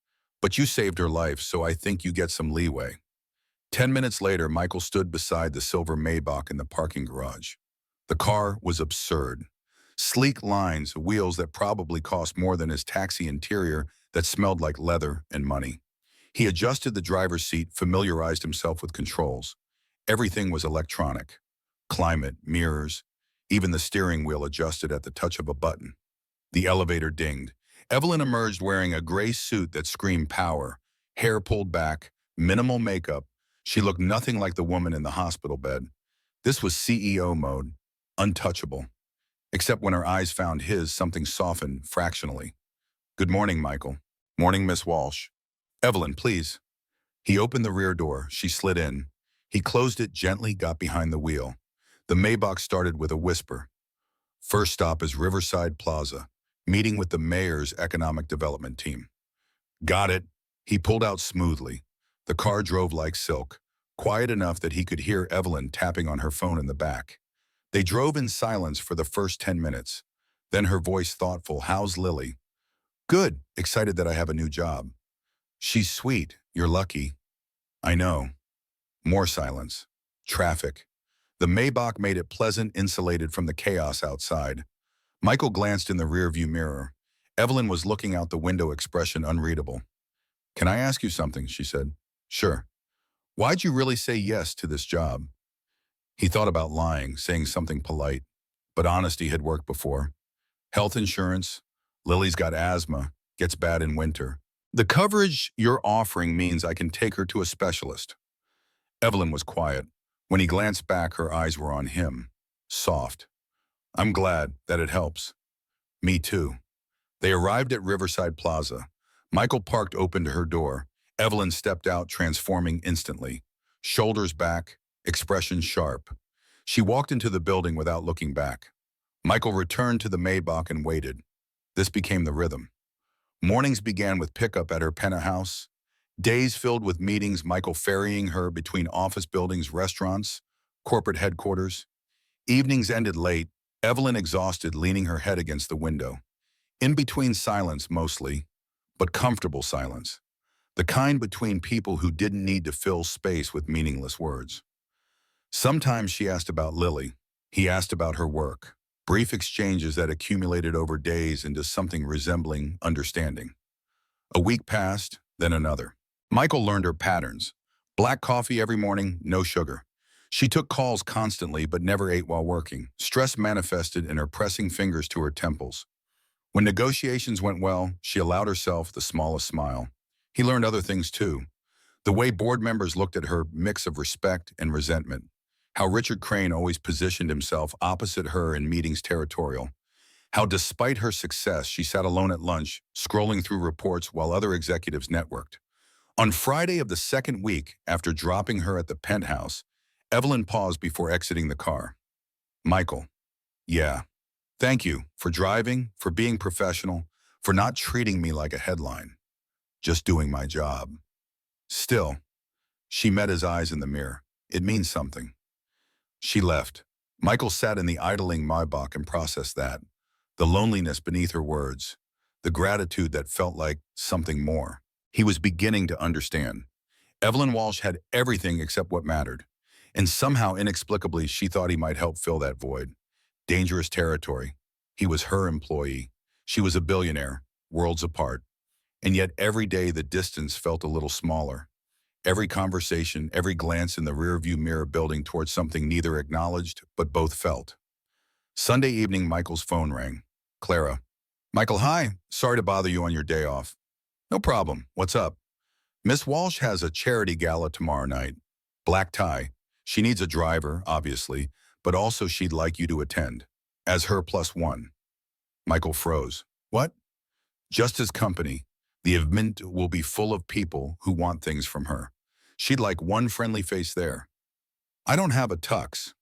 But you saved her life, so I think you get some leeway." 10 minutes later, Michael stood beside the silver Maybach in the parking garage. The car was absurd. Sleek lines, wheels that probably cost more than his taxi interior that smelled like leather and money. He adjusted the driver's seat, familiarized himself with controls. Everything was electronic. Climate, mirrors, even the steering wheel adjusted at the touch of a button. The elevator dinged. Evelyn emerged wearing a gray suit that screamed power, hair pulled back, minimal makeup. She looked nothing like the woman in the hospital bed. This was CEO mode, untouchable. Except when her eyes found his, something softened fractionally. "Good morning, Michael." "Morning, Miss Walsh." "Evelyn, please." He opened the rear door. She slid in. He closed it gently, got behind the wheel. The Maybach started with a whisper. "First stop is Riverside Plaza. Meeting with the mayor's economic development team." "Got it." He pulled out smoothly. The car drove like silk, quiet enough that he could hear Evelyn tapping on her phone in the back. They drove in silence for the first 10 minutes. Then her voice thoughtful, "How's Lily?" "Good. Excited that I have a new job." "She's sweet. You're lucky." "I know." More silence. Traffic. The Maybach made it pleasant, insulated from the chaos outside. Michael glanced in the rearview mirror. Evelyn was looking out the window, expression unreadable. "Can I ask you something?" she said. "Sure." "Why'd you really say yes to this job?" He thought about lying, saying something polite, but honesty had worked before. "Health insurance. Lily's got asthma, gets bad in winter. The coverage you're offering means I can take her to a specialist." Evelyn was quiet. When he glanced back, her eyes were on him, soft. "I'm glad that it helps." "Me too." They arrived at Riverside Plaza. Michael parked open to her door. Evelyn stepped out, transforming instantly. Shoulders back, expression sharp. She walked into the building without looking back. Michael returned to the Maybach and waited. This became the rhythm. Mornings began with pickup at her penthouse. Days filled with meetings, Michael ferrying her between office buildings, restaurants, corporate headquarters. Evenings ended late, Evelyn exhausted, leaning her head against the window. In between silence mostly, but comfortable silence. The kind between people who didn't need to fill space with meaningless words. Sometimes she asked about Lily. He asked about her work. Brief exchanges that accumulated over days into something resembling understanding. A week passed, then another. Michael learned her patterns. Black coffee every morning, no sugar. She took calls constantly but never ate while working. Stress manifested in her pressing fingers to her temples. When negotiations went well, she allowed herself the smallest smile. He learned other things too. The way board members looked at her mix of respect and resentment. How Richard Crane always positioned himself opposite her in meetings territorial. How despite her success, she sat alone at lunch, scrolling through reports while other executives networked. On Friday of the second week, after dropping her at the penthouse, Evelyn paused before exiting the car. Michael, yeah, thank you for driving, for being professional, for not treating me like a headline. Just doing my job. Still, she met his eyes in the mirror. It means something. She left. Michael sat in the idling Maybach and processed that. The loneliness beneath her words. The gratitude that felt like something more. He was beginning to understand. Evelyn Walsh had everything except what mattered. And somehow, inexplicably, she thought he might help fill that void. Dangerous territory. He was her employee. She was a billionaire, worlds apart. And yet every day the distance felt a little smaller. Every conversation, every glance in the rearview mirror building towards something neither acknowledged but both felt. Sunday evening, Michael's phone rang. Clara. Michael, hi. Sorry to bother you on your day off. No problem. What's up? Miss Walsh has a charity gala tomorrow night. Black tie. She needs a driver, obviously, but also she'd like you to attend. As her +1. Michael froze. What? Just as company. The event will be full of people who want things from her. She'd like one friendly face there. I don't have a tux.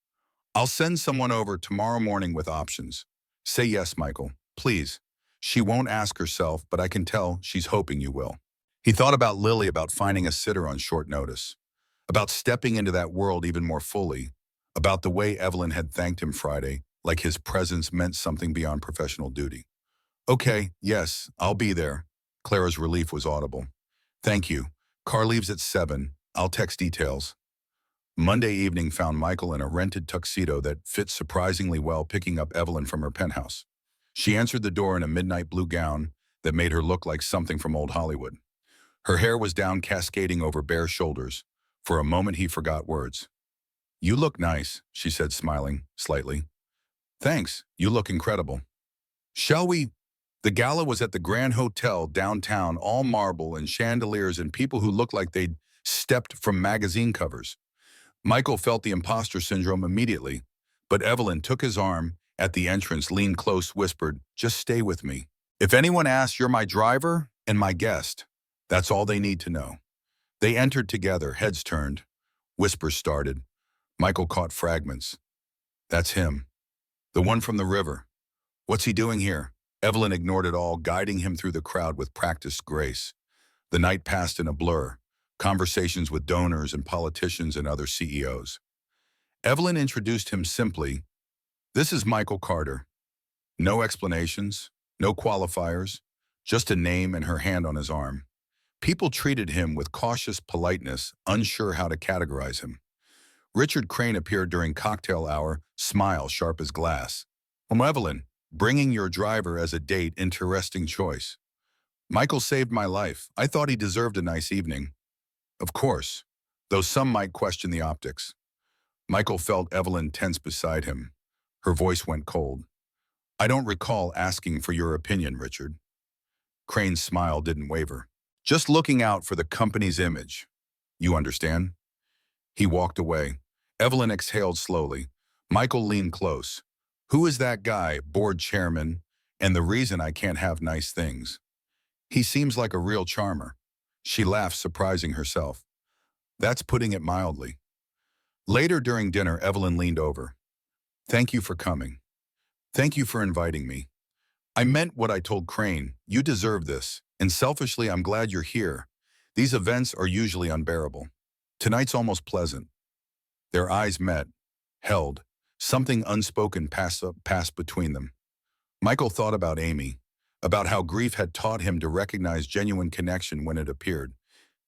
I'll send someone over tomorrow morning with options. Say yes, Michael, please. She won't ask herself, but I can tell she's hoping you will. He thought about Lily, about finding a sitter on short notice, about stepping into that world even more fully, about the way Evelyn had thanked him Friday, like his presence meant something beyond professional duty. Okay, yes, I'll be there. Clara's relief was audible. Thank you. Car leaves at 7. I'll text details. Monday evening found Michael in a rented tuxedo that fit surprisingly well, picking up Evelyn from her penthouse. She answered the door in a midnight blue gown that made her look like something from old Hollywood. Her hair was down, cascading over bare shoulders. For a moment he forgot words. You look nice, she said, smiling slightly. Thanks, you look incredible. Shall we? The gala was at the Grand Hotel downtown, all marble and chandeliers and people who looked like they'd stepped from magazine covers. Michael felt the imposter syndrome immediately, but Evelyn took his arm at the entrance, leaned close, whispered, just stay with me. If anyone asks, you're my driver and my guest. That's all they need to know. They entered together, heads turned. Whispers started. Michael caught fragments. That's him. The one from the river. What's he doing here? Evelyn ignored it all, guiding him through the crowd with practiced grace. The night passed in a blur, conversations with donors and politicians and other CEOs. Evelyn introduced him simply. This is Michael Carter. No explanations, no qualifiers, just a name and her hand on his arm. People treated him with cautious politeness, unsure how to categorize him. Richard Crane appeared during cocktail hour, smile sharp as glass. Evelyn, bringing your driver as a date, interesting choice. Michael saved my life. I thought he deserved a nice evening. Of course, though some might question the optics. Michael felt Evelyn tense beside him. Her voice went cold. I don't recall asking for your opinion, Richard. Crane's smile didn't waver. Just looking out for the company's image. You understand? He walked away. Evelyn exhaled slowly. Michael leaned close. Who is that guy, board chairman, and the reason I can't have nice things? He seems like a real charmer. She laughed, surprising herself. That's putting it mildly. Later during dinner, Evelyn leaned over. Thank you for coming. Thank you for inviting me. I meant what I told Crane. You deserve this, and selfishly, I'm glad you're here. These events are usually unbearable. Tonight's almost pleasant. Their eyes met, held. Something unspoken passed between them. Michael thought about Amy, about how grief had taught him to recognize genuine connection when it appeared.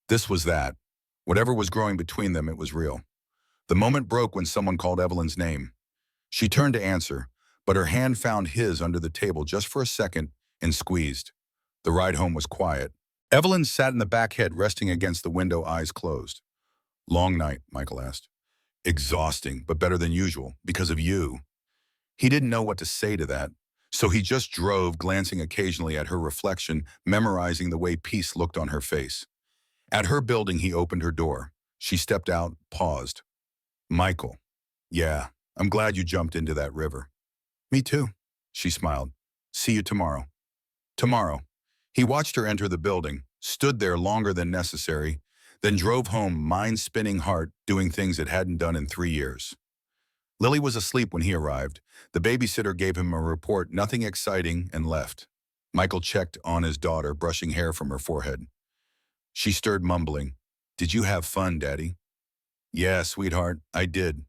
This was that. Whatever was growing between them, it was real. The moment broke when someone called Evelyn's name. She turned to answer, but her hand found his under the table just for a second and squeezed. The ride home was quiet. Evelyn sat in the back head, resting against the window, eyes closed. Long night, Michael asked. Exhausting, but better than usual, because of you. He didn't know what to say to that, so he just drove, glancing occasionally at her reflection, memorizing the way peace looked on her face. At her building, he opened her door. She stepped out, paused. Michael. Yeah, I'm glad you jumped into that river. Me too, she smiled. See you tomorrow. Tomorrow. He watched her enter the building, stood there longer than necessary, then drove home, mind-spinning heart, doing things it hadn't done in 3 years. Lily was asleep when he arrived. The babysitter gave him a report, nothing exciting, and left. Michael checked on his daughter, brushing hair from her forehead. She stirred, mumbling, Did you have fun, Daddy? Yeah, sweetheart, I did.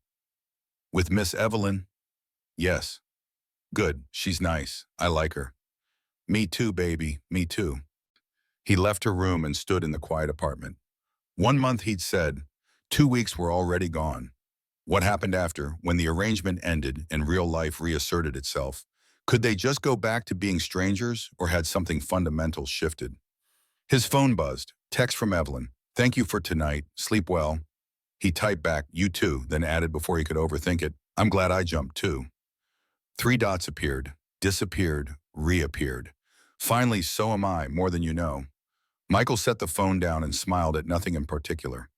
With Miss Evelyn? Yes. Good, she's nice. I like her. Me too, baby, me too. He left her room and stood in the quiet apartment. 1 month, he'd said. 2 weeks were already gone. What happened after, when the arrangement ended and real life reasserted itself? Could they just go back to being strangers, or had something fundamental shifted? His phone buzzed. Text from Evelyn. Thank you for tonight. Sleep well. He typed back, you too, then added before he could overthink it, I'm glad I jumped too. 3 dots appeared, disappeared, reappeared. Finally, so am I, more than you know. Michael set the phone down and smiled at nothing in particular.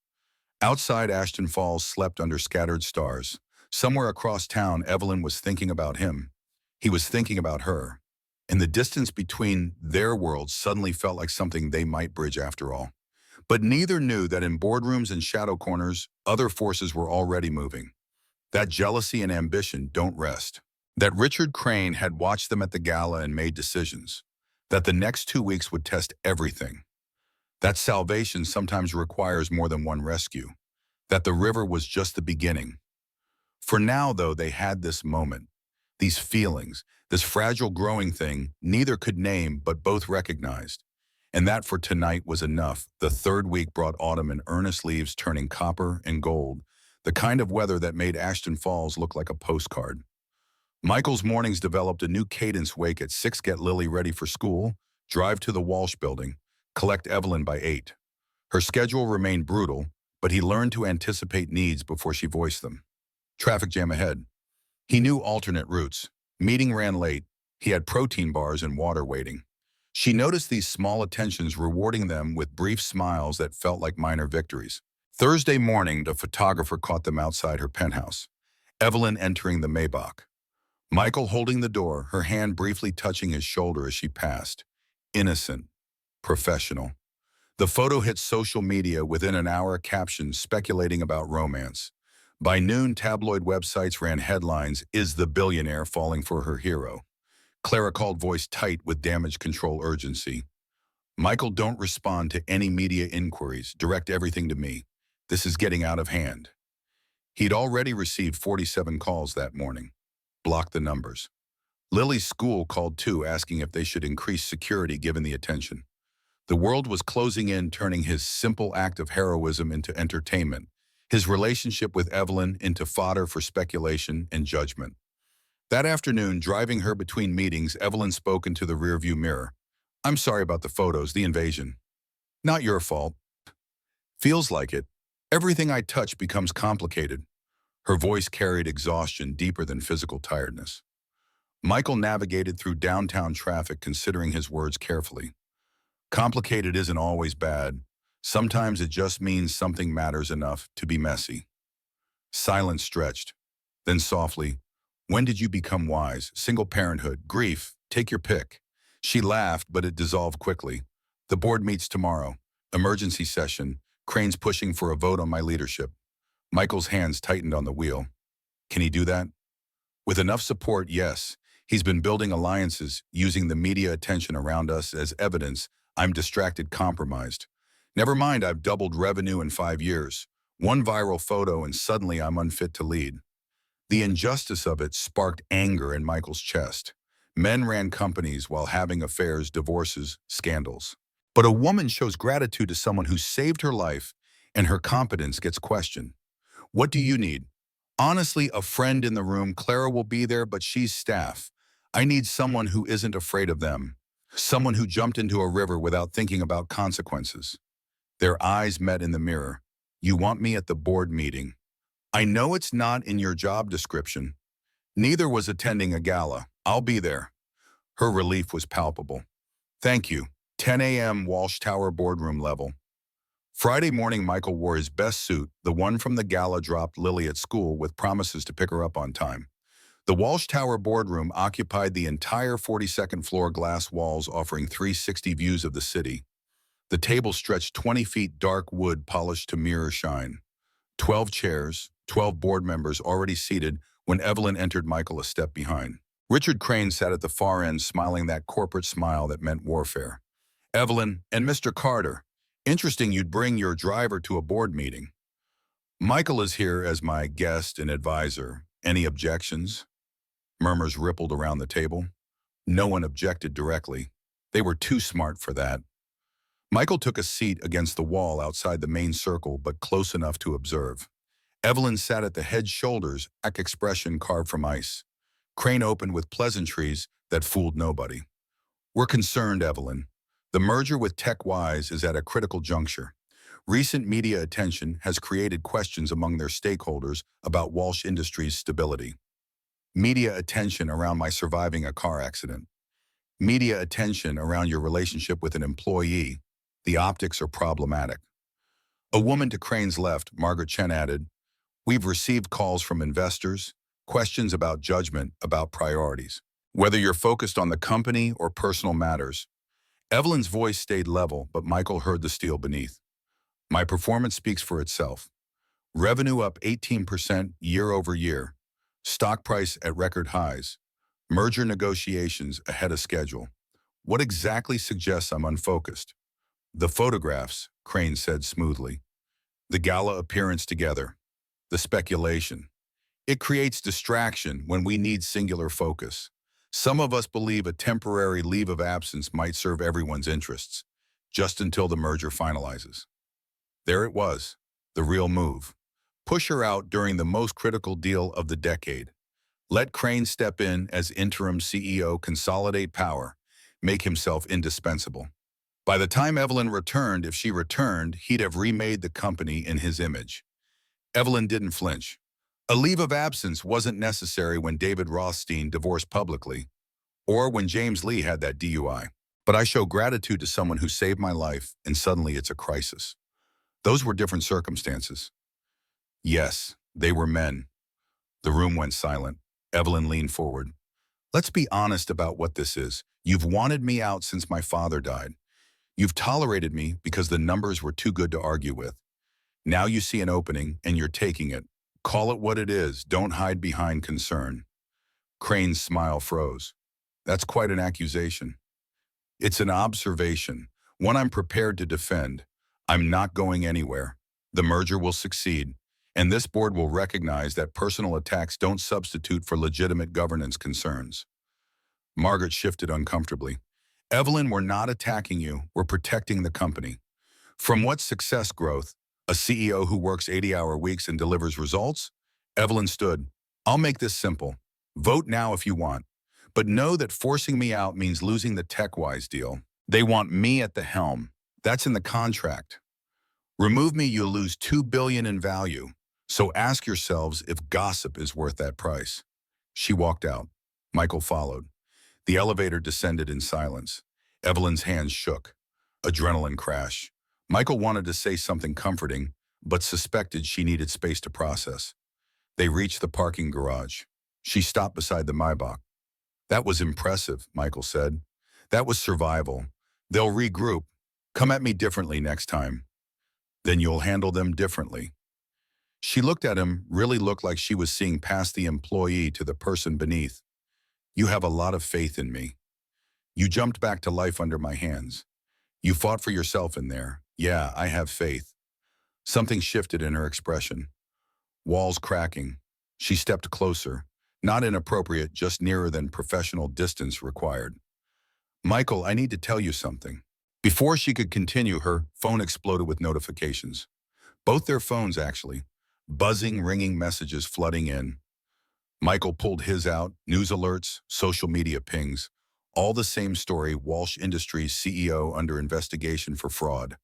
Outside, Ashton Falls slept under scattered stars. Somewhere across town, Evelyn was thinking about him. He was thinking about her. And the distance between their worlds suddenly felt like something they might bridge after all. But neither knew that in boardrooms and shadow corners, other forces were already moving. That jealousy and ambition don't rest. That Richard Crane had watched them at the gala and made decisions. That the next 2 weeks would test everything. That salvation sometimes requires more than one rescue. That the river was just the beginning. For now, though, they had this moment. These feelings, this fragile growing thing, neither could name but both recognized. And that for tonight was enough. The 3rd week brought autumn and earnest leaves turning copper and gold, the kind of weather that made Ashton Falls look like a postcard. Michael's mornings developed a new cadence. Wake at 6, get Lily ready for school, drive to the Walsh building, collect Evelyn by 8. Her schedule remained brutal, but he learned to anticipate needs before she voiced them. Traffic jam ahead. He knew alternate routes. Meeting ran late. He had protein bars and water waiting. She noticed these small attentions, rewarding them with brief smiles that felt like minor victories. Thursday morning, the photographer caught them outside her penthouse. Evelyn entering the Maybach. Michael holding the door, her hand briefly touching his shoulder as she passed. Innocent. Professional. The photo hit social media within an hour, captions speculating about romance. By noon, tabloid websites ran headlines, Is the billionaire falling for her hero? Clara called, voice tight with damage control urgency. Michael, don't respond to any media inquiries. Direct everything to me. This is getting out of hand. He'd already received 47 calls that morning. Blocked the numbers. Lily's school called too, asking if they should increase security given the attention. The world was closing in, turning his simple act of heroism into entertainment, his relationship with Evelyn into fodder for speculation and judgment. That afternoon, driving her between meetings, Evelyn spoke into the rearview mirror. I'm sorry about the photos, the invasion. Not your fault. Feels like it. Everything I touch becomes complicated. Her voice carried exhaustion deeper than physical tiredness. Michael navigated through downtown traffic, considering his words carefully. Complicated isn't always bad. Sometimes it just means something matters enough to be messy. Silence stretched. Then softly, when did you become wise? Single parenthood, grief, take your pick. She laughed, but it dissolved quickly. The board meets tomorrow. Emergency session. Crane's pushing for a vote on my leadership. Michael's hands tightened on the wheel. Can he do that? With enough support, yes. He's been building alliances, using the media attention around us as evidence. I'm distracted, compromised. Never mind, I've doubled revenue in 5 years. One viral photo and suddenly I'm unfit to lead. The injustice of it sparked anger in Michael's chest. Men ran companies while having affairs, divorces, scandals. But a woman shows gratitude to someone who saved her life and her competence gets questioned. What do you need? Honestly, a friend in the room. Clara will be there, but she's staff. I need someone who isn't afraid of them. Someone who jumped into a river without thinking about consequences. Their eyes met in the mirror. You want me at the board meeting. I know it's not in your job description. Neither was attending a gala. I'll be there. Her relief was palpable. Thank you. 10 a.m. Walsh Tower boardroom level. Friday morning, Michael wore his best suit, the one from the gala, dropped Lily at school with promises to pick her up on time. The Walsh Tower boardroom occupied the entire 42nd floor, glass walls offering 360 views of the city. The table stretched 20 feet, dark wood polished to mirror shine. 12 chairs, 12 board members already seated when Evelyn entered, Michael a step behind. Richard Crane sat at the far end, smiling that corporate smile that meant warfare. Evelyn and Mr. Carter, interesting you'd bring your driver to a board meeting. Michael is here as my guest and advisor. Any objections? Murmurs rippled around the table. No one objected directly. They were too smart for that. Michael took a seat against the wall outside the main circle, but close enough to observe. Evelyn sat at the head, shoulders, expression carved from ice. Crane opened with pleasantries that fooled nobody. We're concerned, Evelyn. The merger with TechWise is at a critical juncture. Recent media attention has created questions among their stakeholders about Walsh Industries' stability. Media attention around my surviving a car accident. Media attention around your relationship with an employee. The optics are problematic. A woman to Crane's left, Margaret Chen, added, we've received calls from investors, questions about judgment, about priorities. Whether you're focused on the company or personal matters. Evelyn's voice stayed level, but Michael heard the steel beneath. My performance speaks for itself. Revenue up 18% year over year. Stock price at record highs. Merger negotiations ahead of schedule. What exactly suggests I'm unfocused? The photographs, Crane said smoothly. The gala appearance together. The speculation. It creates distraction when we need singular focus. Some of us believe a temporary leave of absence might serve everyone's interests, just until the merger finalizes. There it was, the real move. Push her out during the most critical deal of the decade. Let Crane step in as interim CEO, consolidate power, make himself indispensable. By the time Evelyn returned, if she returned, he'd have remade the company in his image. Evelyn didn't flinch. A leave of absence wasn't necessary when David Rothstein divorced publicly, or when James Lee had that DUI. But I show gratitude to someone who saved my life, and suddenly it's a crisis. Those were different circumstances. Yes, they were men. The room went silent. Evelyn leaned forward. Let's be honest about what this is. You've wanted me out since my father died. You've tolerated me because the numbers were too good to argue with. Now you see an opening and you're taking it. Call it what it is. Don't hide behind concern. Crane's smile froze. That's quite an accusation. It's an observation, one I'm prepared to defend. I'm not going anywhere. The merger will succeed, and this board will recognize that personal attacks don't substitute for legitimate governance concerns. Margaret shifted uncomfortably. Evelyn, we're not attacking you. We're protecting the company. From what success growth? A CEO who works 80-hour weeks and delivers results? Evelyn stood. I'll make this simple. Vote now if you want. But know that forcing me out means losing the TechWise deal. They want me at the helm. That's in the contract. Remove me, you'll lose $2 billion in value. So ask yourselves if gossip is worth that price. She walked out. Michael followed. The elevator descended in silence. Evelyn's hands shook. Adrenaline crash. Michael wanted to say something comforting, but suspected she needed space to process. They reached the parking garage. She stopped beside the Maybach. That was impressive, Michael said. That was survival. They'll regroup. Come at me differently next time. Then you'll handle them differently. She looked at him, really looked like she was seeing past the employee to the person beneath. You have a lot of faith in me. You jumped back to life under my hands. You fought for yourself in there. Yeah, I have faith. Something shifted in her expression. Walls cracking. She stepped closer. Not inappropriate, just nearer than professional distance required. Michael, I need to tell you something. Before she could continue, her phone exploded with notifications. Both their phones, actually. Buzzing, ringing messages flooding in. Michael pulled his out, news alerts, social media pings. All the same story, Walsh Industries CEO under investigation for fraud.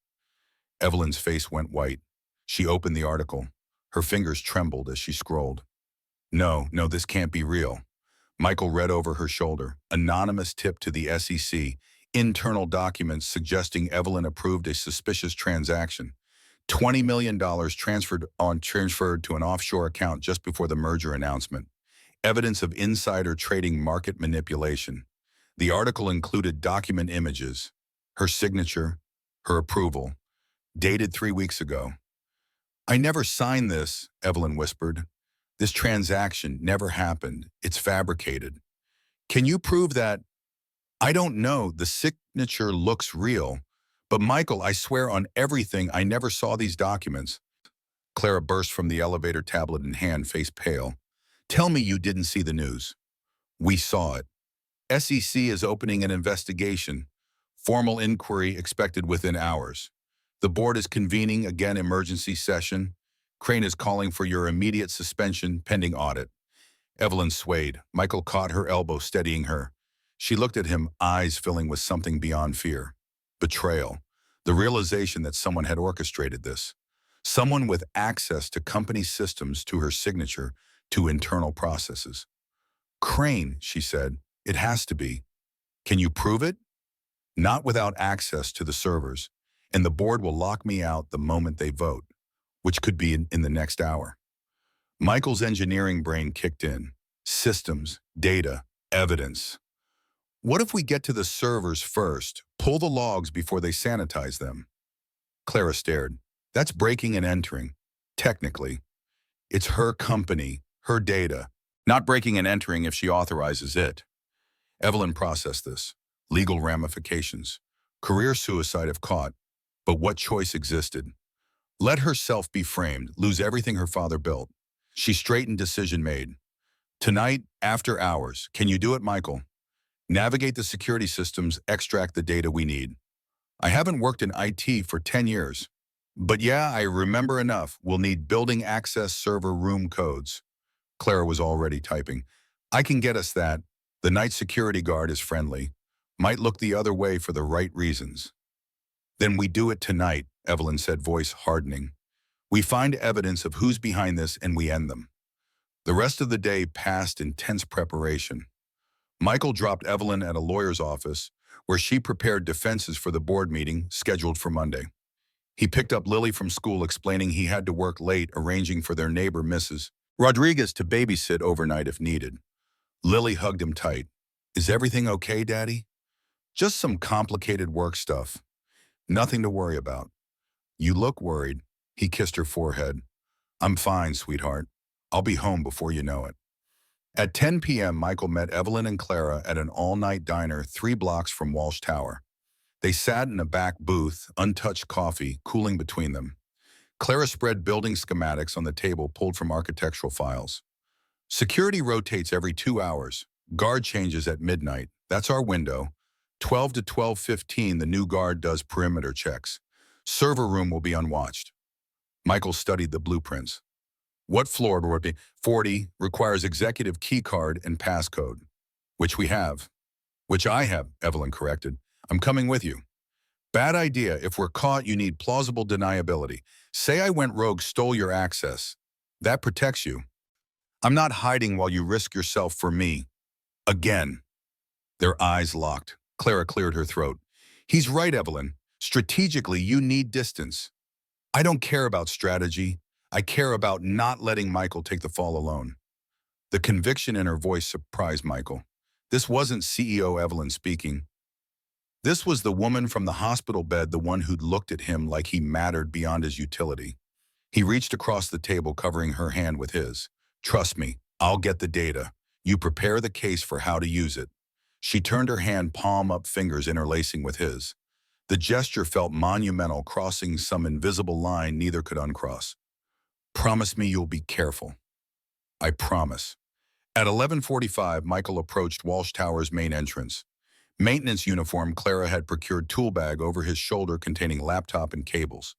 Evelyn's face went white. She opened the article. Her fingers trembled as she scrolled. No, no, this can't be real. Michael read over her shoulder. Anonymous tip to the SEC. Internal documents suggesting Evelyn approved a suspicious transaction. $20 million transferred to an offshore account just before the merger announcement. Evidence of insider trading market manipulation. The article included document images, her signature, her approval, dated 3 weeks ago. I never signed this, Evelyn whispered. This transaction never happened. It's fabricated. Can you prove that? I don't know. The signature looks real. But Michael, I swear on everything, I never saw these documents. Clara burst from the elevator, tablet in hand, face pale. Tell me you didn't see the news. We saw it. SEC is opening an investigation. Formal inquiry expected within hours. The board is convening again emergency session. Crane is calling for your immediate suspension pending audit. Evelyn swayed. Michael caught her elbow, steadying her. She looked at him, eyes filling with something beyond fear. Betrayal. The realization that someone had orchestrated this. Someone with access to company systems, to her signature, to internal processes. Crane, she said. It has to be. Can you prove it? Not without access to the servers, and the board will lock me out the moment they vote, which could be in the next hour. Michael's engineering brain kicked in. Systems, data, evidence. What if we get to the servers first, pull the logs before they sanitize them? Clara stared. That's breaking and entering. Technically. It's her company, her data. Not breaking and entering if she authorizes it. Evelyn processed this. Legal ramifications. Career suicide if caught. But what choice existed? Let herself be framed, lose everything her father built. She straightened, decision made. Tonight, after hours, can you do it, Michael? Navigate the security systems, extract the data we need. I haven't worked in IT for 10 years. But yeah, I remember enough. We'll need building access server room codes. Clara was already typing. I can get us that. The night security guard is friendly. Might look the other way for the right reasons. Then we do it tonight, Evelyn said, voice hardening. We find evidence of who's behind this and we end them. The rest of the day passed in tense preparation. Michael dropped Evelyn at a lawyer's office where she prepared defenses for the board meeting scheduled for Monday. He picked up Lily from school, explaining he had to work late, arranging for their neighbor, Mrs. Rodriguez, to babysit overnight if needed. Lily hugged him tight. Is everything okay, Daddy? Just some complicated work stuff. Nothing to worry about. You look worried. He kissed her forehead. I'm fine, sweetheart. I'll be home before you know it. At 10 p.m., Michael met Evelyn and Clara at an all-night diner 3 blocks from Walsh Tower. They sat in a back booth, untouched coffee cooling between them. Clara spread building schematics on the table pulled from architectural files. Security rotates every 2 hours. Guard changes at midnight. That's our window. 12 to 12:15, the new guard does perimeter checks. Server room will be unwatched. Michael studied the blueprints. What floor would be? 40 requires executive key card and passcode, which we have. Which I have, Evelyn corrected. I'm coming with you. Bad idea. If we're caught, you need plausible deniability. Say I went rogue, stole your access. That protects you. I'm not hiding while you risk yourself for me. Again. Their eyes locked. Clara cleared her throat. He's right, Evelyn. Strategically, you need distance. I don't care about strategy. I care about not letting Michael take the fall alone. The conviction in her voice surprised Michael. This wasn't CEO Evelyn speaking. This was the woman from the hospital bed, the one who'd looked at him like he mattered beyond his utility. He reached across the table, covering her hand with his. Trust me, I'll get the data. You prepare the case for how to use it. She turned her hand, palm up, fingers interlacing with his. The gesture felt monumental, crossing some invisible line neither could uncross. Promise me you'll be careful. I promise. At 11:45, Michael approached Walsh Tower's main entrance. Maintenance uniform, Clara had procured tool bag over his shoulder containing laptop and cables.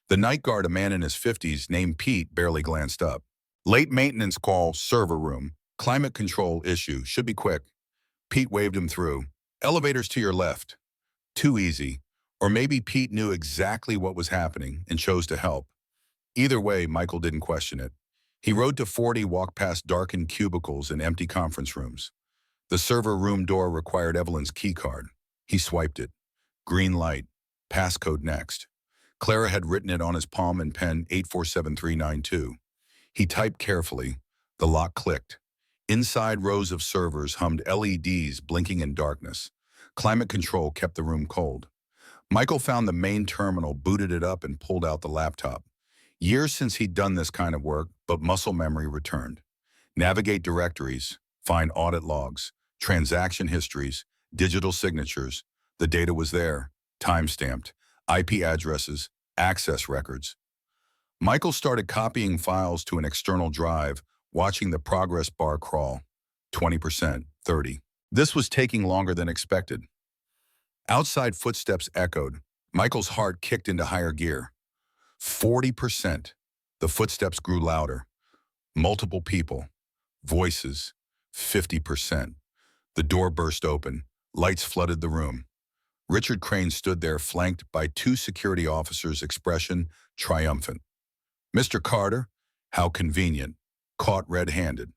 The night guard, a man in his 50s named Pete, barely glanced up. Late maintenance call, server room. Climate control issue, should be quick. Pete waved him through. Elevators to your left. Too easy. Or maybe Pete knew exactly what was happening and chose to help. Either way, Michael didn't question it. He rode to 40, walked past darkened cubicles and empty conference rooms. The server room door required Evelyn's keycard. He swiped it. Green light. Passcode next. Clara had written it on his palm in pen 847392. He typed carefully. The lock clicked. Inside, rows of servers hummed LEDs blinking in darkness. Climate control kept the room cold. Michael found the main terminal, booted it up, and pulled out the laptop. Years since he'd done this kind of work, but muscle memory returned. Navigate directories, find audit logs, transaction histories, digital signatures. The data was there, time-stamped, IP addresses, access records. Michael started copying files to an external drive, watching the progress bar crawl. 20%, 30. This was taking longer than expected. Outside footsteps echoed. Michael's heart kicked into higher gear. 40%. The footsteps grew louder. Multiple people. Voices. 50%. The door burst open. Lights flooded the room. Richard Crane stood there, flanked by two security officers, expression triumphant. Mr. Carter, how convenient. Caught red-handed.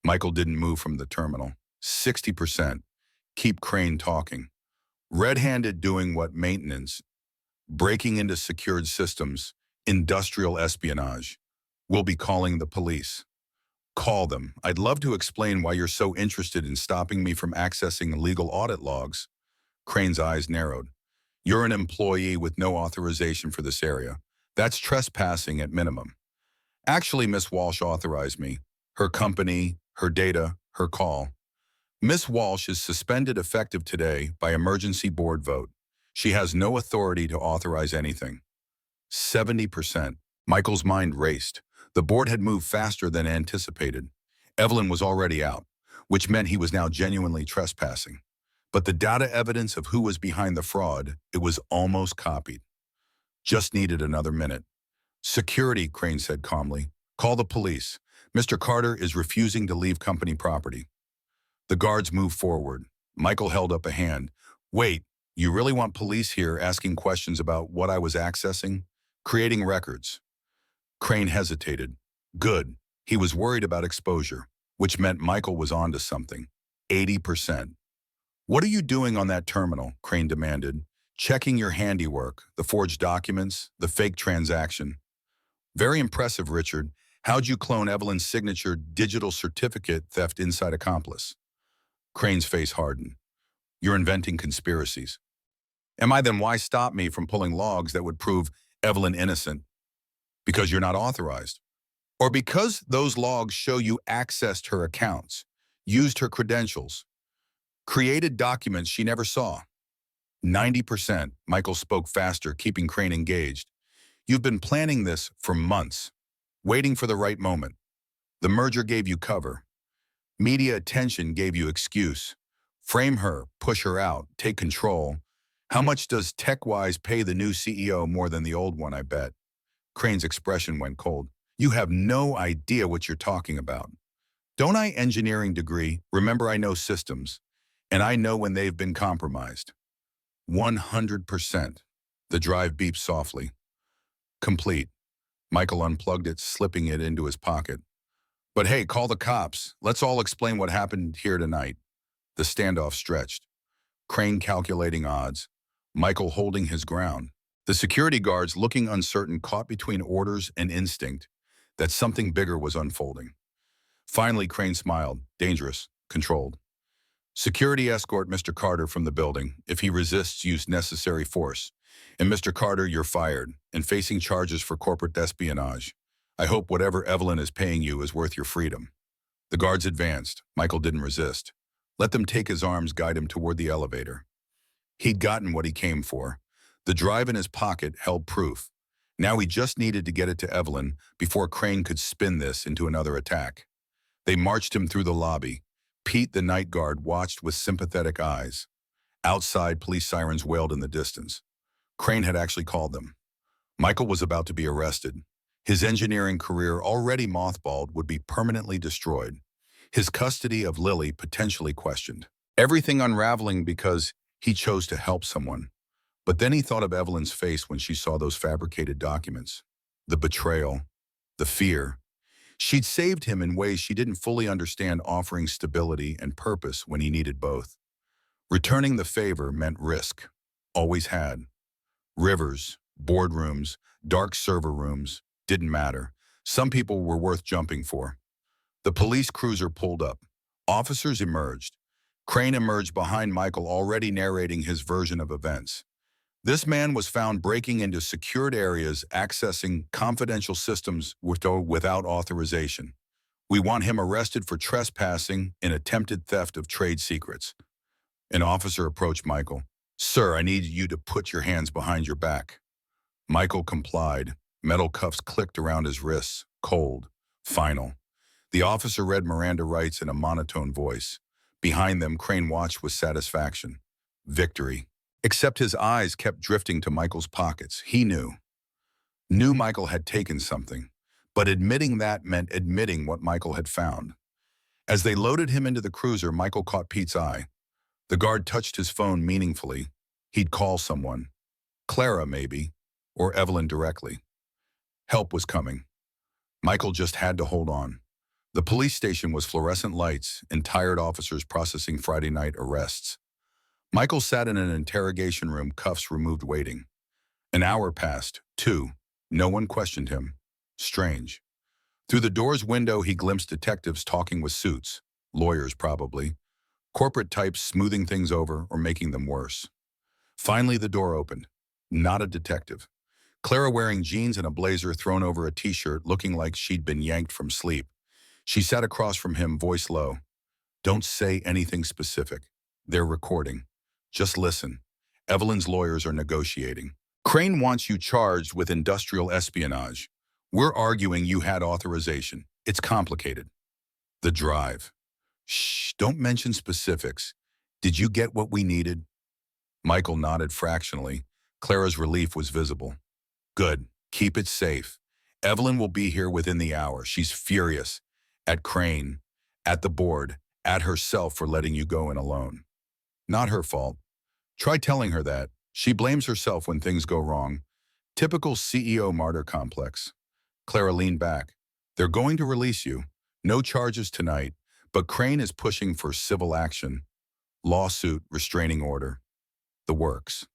Michael didn't move from the terminal. 60%. Keep Crane talking. Red-handed doing what? Maintenance. Breaking into secured systems. Industrial espionage. We'll be calling the police. Call them. I'd love to explain why you're so interested in stopping me from accessing legal audit logs. Crane's eyes narrowed. You're an employee with no authorization for this area. That's trespassing at minimum. Actually, Miss Walsh authorized me. Her company, her data, her call. Miss Walsh is suspended effective today by emergency board vote. She has no authority to authorize anything. 70%. Michael's mind raced. The board had moved faster than anticipated. Evelyn was already out, which meant he was now genuinely trespassing. But the data evidence of who was behind the fraud, it was almost copied. Just needed another minute. Security, Crane said calmly. Call the police. Mr. Carter is refusing to leave company property. The guards moved forward. Michael held up a hand. Wait, you really want police here asking questions about what I was accessing? Creating records. Crane hesitated. Good. He was worried about exposure, which meant Michael was onto something. 80%. What are you doing on that terminal? Crane demanded. Checking your handiwork, the forged documents, the fake transaction. Very impressive, Richard. How'd you clone Evelyn's signature digital certificate theft inside accomplice? Crane's face hardened. You're inventing conspiracies. Am I? Then why stop me from pulling logs that would prove Evelyn innocent? Because you're not authorized. Or because those logs show you accessed her accounts, used her credentials, created documents she never saw. 90%. Michael spoke faster, keeping Crane engaged. You've been planning this for months, waiting for the right moment. The merger gave you cover. Media attention gave you excuse. Frame her, push her out, take control. How much does TechWise pay the new CEO more than the old one, I bet? Crane's expression went cold. You have no idea what you're talking about. Don't I engineering degree? Remember, I know systems, and I know when they've been compromised. 100%. The drive beeped softly. Complete. Michael unplugged it, slipping it into his pocket. But hey, call the cops. Let's all explain what happened here tonight. The standoff stretched. Crane calculating odds. Michael holding his ground. The security guards looking uncertain, caught between orders and instinct that something bigger was unfolding. Finally, Crane smiled. Dangerous. Controlled. Security escort Mr. Carter from the building. If he resists, use necessary force. And Mr. Carter, you're fired and facing charges for corporate espionage. I hope whatever Evelyn is paying you is worth your freedom. The guards advanced. Michael didn't resist. Let them take his arms, guide him toward the elevator. He'd gotten what he came for. The drive in his pocket held proof. Now he just needed to get it to Evelyn before Crane could spin this into another attack. They marched him through the lobby. Pete, the night guard, watched with sympathetic eyes. Outside, police sirens wailed in the distance. Crane had actually called them. Michael was about to be arrested. His engineering career, already mothballed, would be permanently destroyed. His custody of Lily potentially questioned. Everything unraveling because he chose to help someone. But then he thought of Evelyn's face when she saw those fabricated documents. The betrayal, the fear. She'd saved him in ways she didn't fully understand, offering stability and purpose when he needed both. Returning the favor meant risk. Always had. Rivers, boardrooms, dark server rooms, didn't matter. Some people were worth jumping for. The police cruiser pulled up. Officers emerged. Crane emerged behind Michael, already narrating his version of events. This man was found breaking into secured areas, accessing confidential systems without authorization. We want him arrested for trespassing and attempted theft of trade secrets. An officer approached Michael. Sir, I need you to put your hands behind your back. Michael complied. Metal cuffs clicked around his wrists, cold, final. The officer read Miranda rights in a monotone voice. Behind them, Crane watched with satisfaction. Victory. Except his eyes kept drifting to Michael's pockets. He knew Michael had taken something, but admitting that meant admitting what Michael had found. As they loaded him into the cruiser, Michael caught Pete's eye. The guard touched his phone meaningfully. He'd call someone. Clara, maybe, or Evelyn directly. Help was coming. Michael just had to hold on. The police station was fluorescent lights and tired officers processing Friday night arrests. Michael sat in an interrogation room, cuffs removed, waiting. An hour passed, 2. No one questioned him. Strange. Through the door's window, he glimpsed detectives talking with suits. Lawyers, probably. Corporate types smoothing things over or making them worse. Finally, the door opened. Not a detective. Clara, wearing jeans and a blazer thrown over a t-shirt, looking like she'd been yanked from sleep. She sat across from him, voice low. Don't say anything specific. They're recording. Just listen. Evelyn's lawyers are negotiating. Crane wants you charged with industrial espionage. We're arguing you had authorization. It's complicated. The drive. Shh, don't mention specifics. Did you get what we needed? Michael nodded fractionally. Clara's relief was visible. Good. Keep it safe. Evelyn will be here within the hour. She's furious. At Crane, at the board, at herself for letting you go in alone. Not her fault. Try telling her that. She blames herself when things go wrong. Typical CEO martyr complex. Clara leaned back. They're going to release you. No charges tonight, but Crane is pushing for civil action. Lawsuit, restraining order. The works.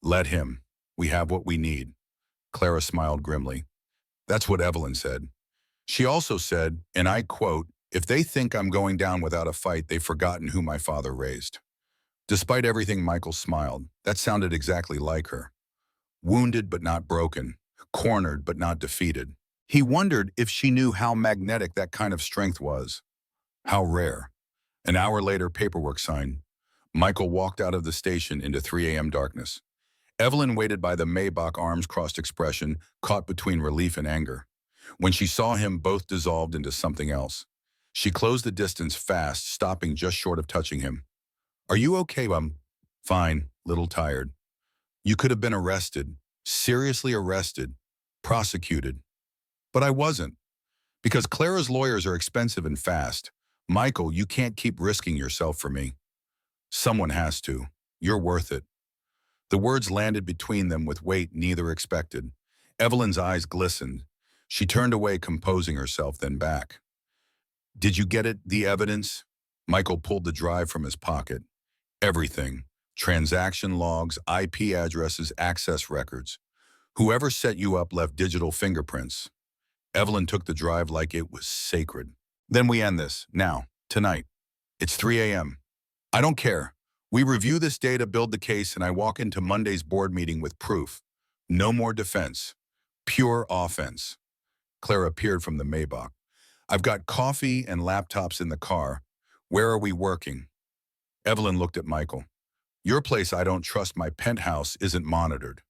Let him. We have what we need. Clara smiled grimly. That's what Evelyn said. She also said, and I quote, if they think I'm going down without a fight, they've forgotten who my father raised. Despite everything, Michael smiled. That sounded exactly like her. Wounded but not broken. Cornered but not defeated. He wondered if she knew how magnetic that kind of strength was. How rare. An hour later, paperwork signed. Michael walked out of the station into 3 a.m. darkness. Evelyn waited by the Maybach, arms crossed, expression caught between relief and anger. When she saw him, both dissolved into something else. She closed the distance fast, stopping just short of touching him. Are you okay? Fine, little tired. You could have been arrested, seriously arrested, prosecuted. But I wasn't. Because Clara's lawyers are expensive and fast. Michael, you can't keep risking yourself for me. Someone has to. You're worth it. The words landed between them with weight neither expected. Evelyn's eyes glistened. She turned away, composing herself, then back. Did you get it, the evidence? Michael pulled the drive from his pocket. Everything. Transaction logs, IP addresses, access records. Whoever set you up left digital fingerprints. Evelyn took the drive like it was sacred. Then we end this, now, tonight. It's 3 a.m. I don't care. We review this data, build the case, and I walk into Monday's board meeting with proof. No more defense. Pure offense. Clara appeared from the Maybach. I've got coffee and laptops in the car. Where are we working? Evelyn looked at Michael. Your place, I don't trust my penthouse isn't monitored.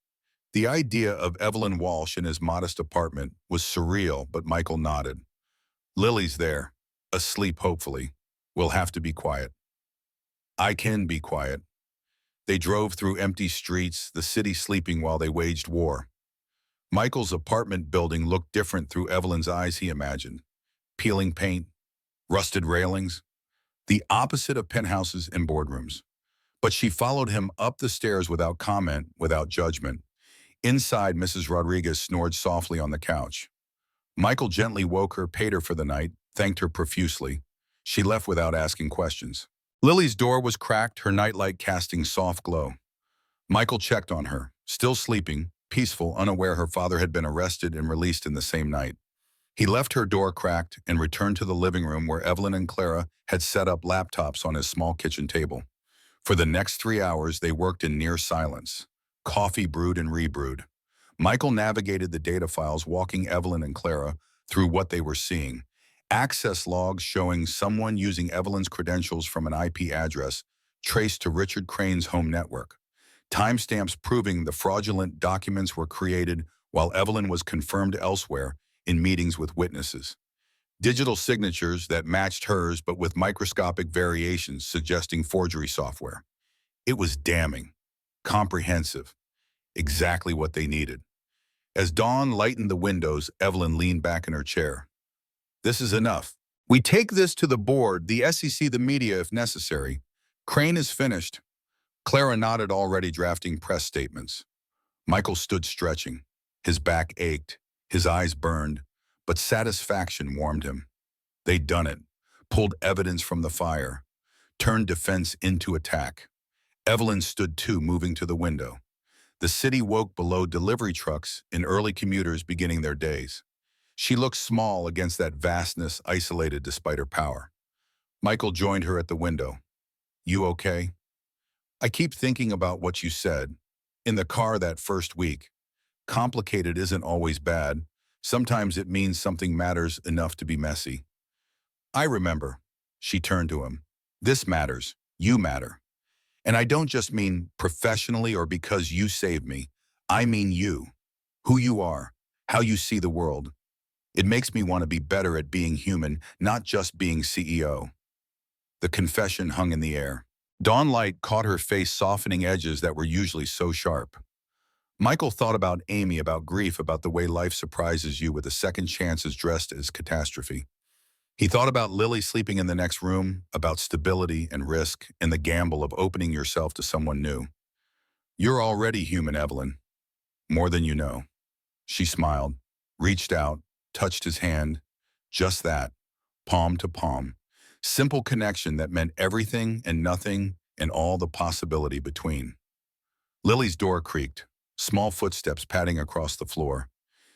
The idea of Evelyn Walsh in his modest apartment was surreal, but Michael nodded. Lily's there, asleep hopefully. We'll have to be quiet. I can be quiet. They drove through empty streets, the city sleeping while they waged war. Michael's apartment building looked different through Evelyn's eyes, he imagined. Peeling paint, rusted railings, the opposite of penthouses and boardrooms. But she followed him up the stairs without comment, without judgment. Inside, Mrs. Rodriguez snored softly on the couch. Michael gently woke her, paid her for the night, thanked her profusely. She left without asking questions. Lily's door was cracked, her nightlight casting soft glow. Michael checked on her, still sleeping, peaceful, unaware her father had been arrested and released in the same night. He left her door cracked and returned to the living room where Evelyn and Clara had set up laptops on his small kitchen table. For the next 3 hours, they worked in near silence. Coffee brewed and rebrewed. Michael navigated the data files, walking Evelyn and Clara through what they were seeing. Access logs showing someone using Evelyn's credentials from an IP address traced to Richard Crane's home network. Timestamps proving the fraudulent documents were created while Evelyn was confirmed elsewhere in meetings with witnesses. Digital signatures that matched hers but with microscopic variations suggesting forgery software. It was damning, comprehensive, exactly what they needed. As dawn lightened the windows, Evelyn leaned back in her chair. This is enough. We take this to the board, the SEC, the media if necessary. Crane is finished. Clara nodded, already drafting press statements. Michael stood stretching. His back ached, his eyes burned, but satisfaction warmed him. They'd done it, pulled evidence from the fire, turned defense into attack. Evelyn stood too, moving to the window. The city woke below, delivery trucks and early commuters beginning their days. She looked small against that vastness, isolated despite her power. Michael joined her at the window. You okay? I keep thinking about what you said. In the car that first week. Complicated isn't always bad. Sometimes it means something matters enough to be messy. I remember. She turned to him. This matters. You matter. And I don't just mean professionally or because you saved me. I mean you. Who you are. How you see the world. It makes me want to be better at being human, not just being CEO. The confession hung in the air. Dawnlight caught her face, softening edges that were usually so sharp. Michael thought about Amy, about grief, about the way life surprises you with a second chances dressed as catastrophe. He thought about Lily sleeping in the next room, about stability and risk, and the gamble of opening yourself to someone new. You're already human, Evelyn. More than you know. She smiled, reached out, touched his hand. Just that, palm to palm. Simple connection that meant everything and nothing and all the possibility between. Lily's door creaked, small footsteps padding across the floor.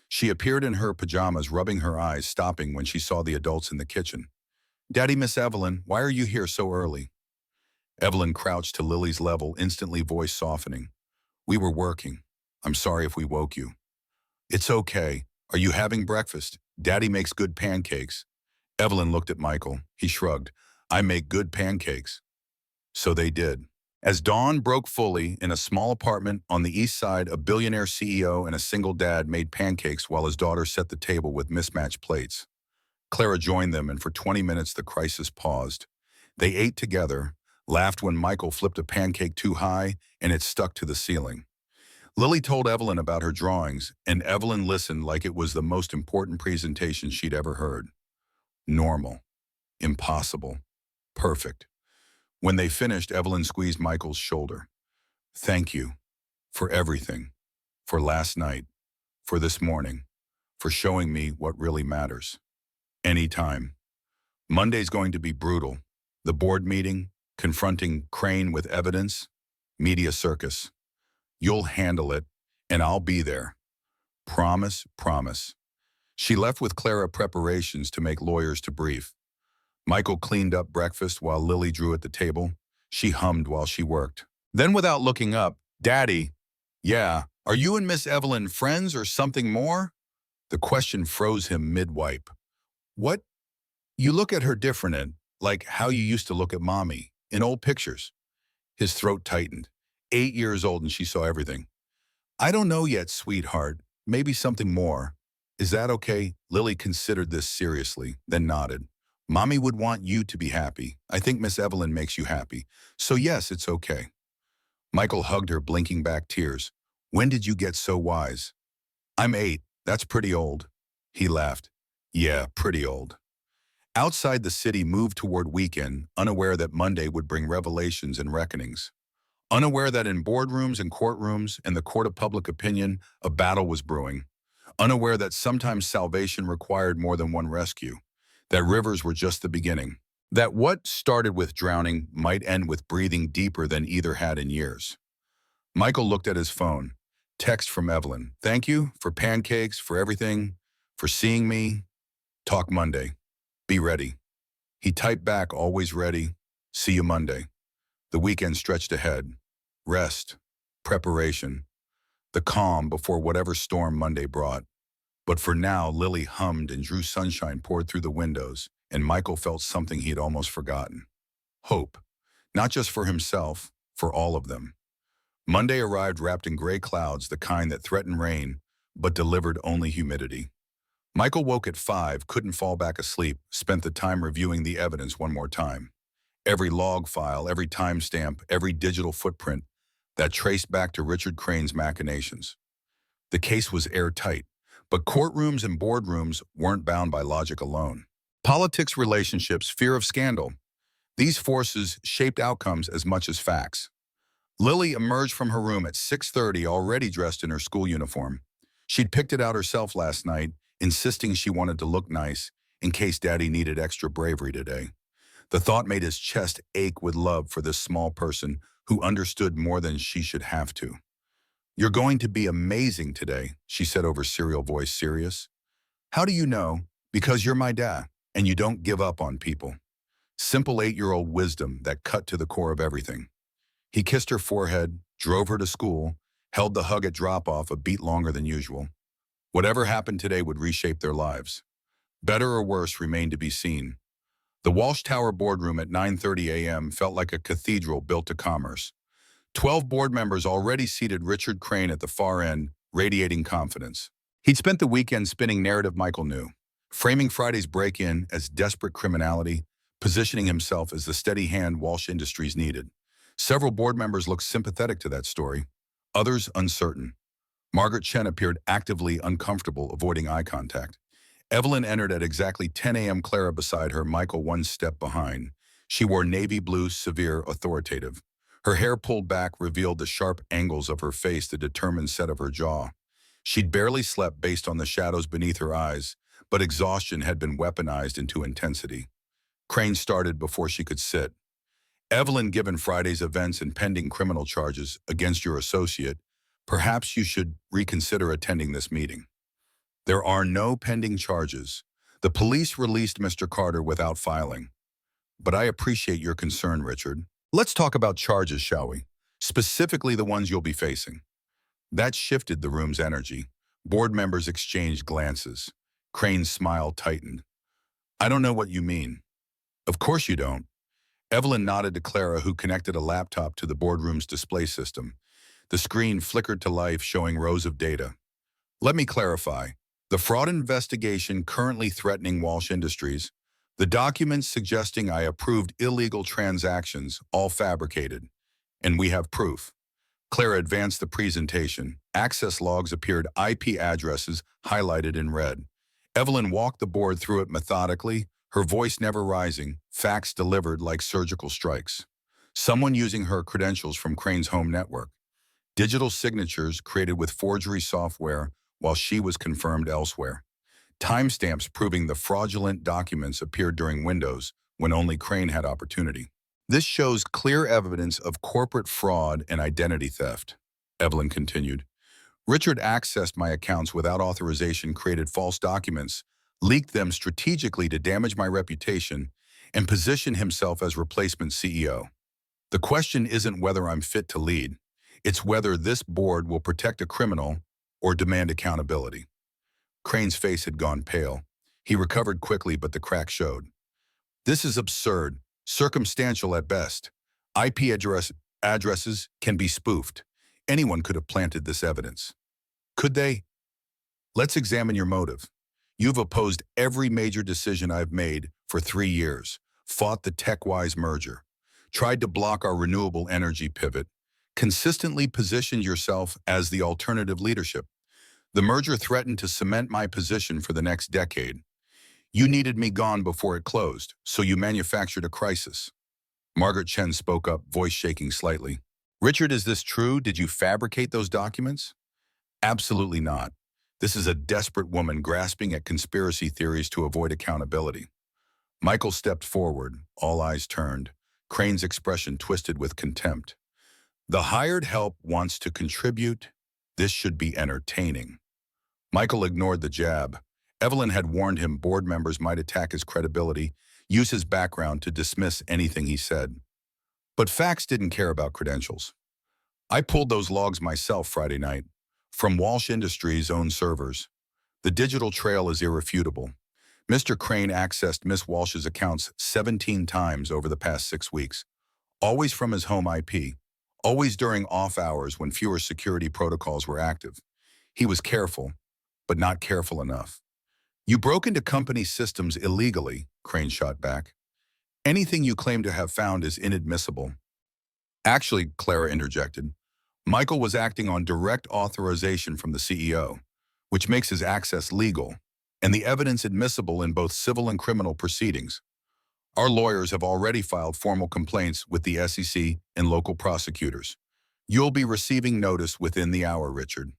She appeared in her pajamas, rubbing her eyes, stopping when she saw the adults in the kitchen. Daddy, Miss Evelyn, why are you here so early? Evelyn crouched to Lily's level, instantly voice softening. We were working. I'm sorry if we woke you. It's okay. Are you having breakfast? Daddy makes good pancakes. Evelyn looked at Michael. He shrugged. I make good pancakes. So they did. As dawn broke fully in a small apartment on the east side, a billionaire CEO and a single dad made pancakes while his daughter set the table with mismatched plates. Clara joined them, and for 20 minutes the crisis paused. They ate together, laughed when Michael flipped a pancake too high and it stuck to the ceiling. Lily told Evelyn about her drawings, and Evelyn listened like it was the most important presentation she'd ever heard. Normal. Impossible. Perfect. When they finished, Evelyn squeezed Michael's shoulder. Thank you. For everything. For last night. For this morning. For showing me what really matters. Anytime. Monday's going to be brutal. The board meeting, confronting Crane with evidence, media circus. You'll handle it, and I'll be there. Promise, promise. She left with Clara preparations to make lawyers to brief. Michael cleaned up breakfast while Lily drew at the table. She hummed while she worked. Then without looking up, Daddy, yeah, are you and Miss Evelyn friends or something more? The question froze him mid-wipe. What? You look at her different, like how you used to look at Mommy, in old pictures. His throat tightened. 8 years old and she saw everything. I don't know yet, sweetheart. Maybe something more. Is that okay? Lily considered this seriously, then nodded. Mommy would want you to be happy. I think Miss Evelyn makes you happy. So yes, it's okay. Michael hugged her, blinking back tears. When did you get so wise? I'm 8. That's pretty old. He laughed. Yeah, pretty old. Outside the city moved toward weekend, unaware that Monday would bring revelations and reckonings. Unaware that in boardrooms and courtrooms and the court of public opinion, a battle was brewing. Unaware that sometimes salvation required more than one rescue. That rivers were just the beginning. That what started with drowning might end with breathing deeper than either had in years. Michael looked at his phone. Text from Evelyn. Thank you for pancakes, for everything, for seeing me. Talk Monday. Be ready. He typed back, always ready. See you Monday. The weekend stretched ahead. Rest. Preparation. The calm before whatever storm Monday brought. But for now, Lily hummed and Drew sunshine poured through the windows, and Michael felt something he had almost forgotten. Hope. Not just for himself, for all of them. Monday arrived wrapped in gray clouds, the kind that threatened rain, but delivered only humidity. Michael woke at 5, couldn't fall back asleep, spent the time reviewing the evidence one more time. Every log file, every timestamp, every digital footprint that traced back to Richard Crane's machinations. The case was airtight, but courtrooms and boardrooms weren't bound by logic alone. Politics, relationships, fear of scandal. These forces shaped outcomes as much as facts. Lily emerged from her room at 6:30, already dressed in her school uniform. She'd picked it out herself last night, insisting she wanted to look nice in case Daddy needed extra bravery today. The thought made his chest ache with love for this small person who understood more than she should have to. You're going to be amazing today, she said over cereal, voice serious. How do you know? Because you're my dad, and you don't give up on people. Simple 8-year-old wisdom that cut to the core of everything. He kissed her forehead, drove her to school, held the hug at drop-off a beat longer than usual. Whatever happened today would reshape their lives. Better or worse remained to be seen. The Walsh Tower boardroom at 9:30 a.m. felt like a cathedral built to commerce. 12 board members already seated, Richard Crane at the far end, radiating confidence. He'd spent the weekend spinning narrative Michael knew, framing Friday's break-in as desperate criminality, positioning himself as the steady hand Walsh Industries needed. Several board members looked sympathetic to that story, others uncertain. Margaret Chen appeared actively uncomfortable, avoiding eye contact. Evelyn entered at exactly 10 a.m., Clara beside her, Michael one step behind. She wore navy blue, severe, authoritative. Her hair pulled back revealed the sharp angles of her face, the determined set of her jaw. She'd barely slept based on the shadows beneath her eyes, but exhaustion had been weaponized into intensity. Crane started before she could sit. Evelyn, given Friday's events and pending criminal charges against your associate, perhaps you should reconsider attending this meeting. There are no pending charges. The police released Mr. Carter without filing. But I appreciate your concern, Richard. Let's talk about charges, shall we? Specifically the ones you'll be facing. That shifted the room's energy. Board members exchanged glances. Crane's smile tightened. I don't know what you mean. Of course you don't. Evelyn nodded to Clara, who connected a laptop to the boardroom's display system. The screen flickered to life, showing rows of data. Let me clarify. The fraud investigation currently threatening Walsh Industries, the documents suggesting I approved illegal transactions, all fabricated. And we have proof. Clara advanced the presentation. Access logs appeared, IP addresses highlighted in red. Evelyn walked the board through it methodically, her voice never rising, facts delivered like surgical strikes. Someone using her credentials from Crane's home network. Digital signatures created with forgery software while she was confirmed elsewhere. Timestamps proving the fraudulent documents appeared during windows when only Crane had opportunity. This shows clear evidence of corporate fraud and identity theft, Evelyn continued. Richard accessed my accounts without authorization, created false documents, leaked them strategically to damage my reputation, and position himself as replacement CEO. The question isn't whether I'm fit to lead. It's whether this board will protect a criminal or demand accountability. Crane's face had gone pale. He recovered quickly, but the crack showed. This is absurd, circumstantial at best. IP addresses can be spoofed. Anyone could have planted this evidence. Could they? Let's examine your motive. You've opposed every major decision I've made for 3 years, fought the TechWise merger, tried to block our renewable energy pivot, consistently positioned yourself as the alternative leadership. The merger threatened to cement my position for the next decade. You needed me gone before it closed, so you manufactured a crisis. Margaret Chen spoke up, voice shaking slightly. Richard, is this true? Did you fabricate those documents? Absolutely not. This is a desperate woman grasping at conspiracy theories to avoid accountability. Michael stepped forward, all eyes turned, Crane's expression twisted with contempt. The hired help wants to contribute. This should be entertaining. Michael ignored the jab. Evelyn had warned him board members might attack his credibility, use his background to dismiss anything he said. But facts didn't care about credentials. I pulled those logs myself Friday night, from Walsh Industries' own servers. The digital trail is irrefutable. Mr. Crane accessed Miss Walsh's accounts 17 times over the past 6 weeks, always from his home IP, always during off hours when fewer security protocols were active. He was careful, but not careful enough. You broke into company systems illegally, Crane shot back. Anything you claim to have found is inadmissible. Actually, Clara interjected, Michael was acting on direct authorization from the CEO, which makes his access legal, and the evidence admissible in both civil and criminal proceedings. Our lawyers have already filed formal complaints with the SEC and local prosecutors. You'll be receiving notice within the hour, Richard.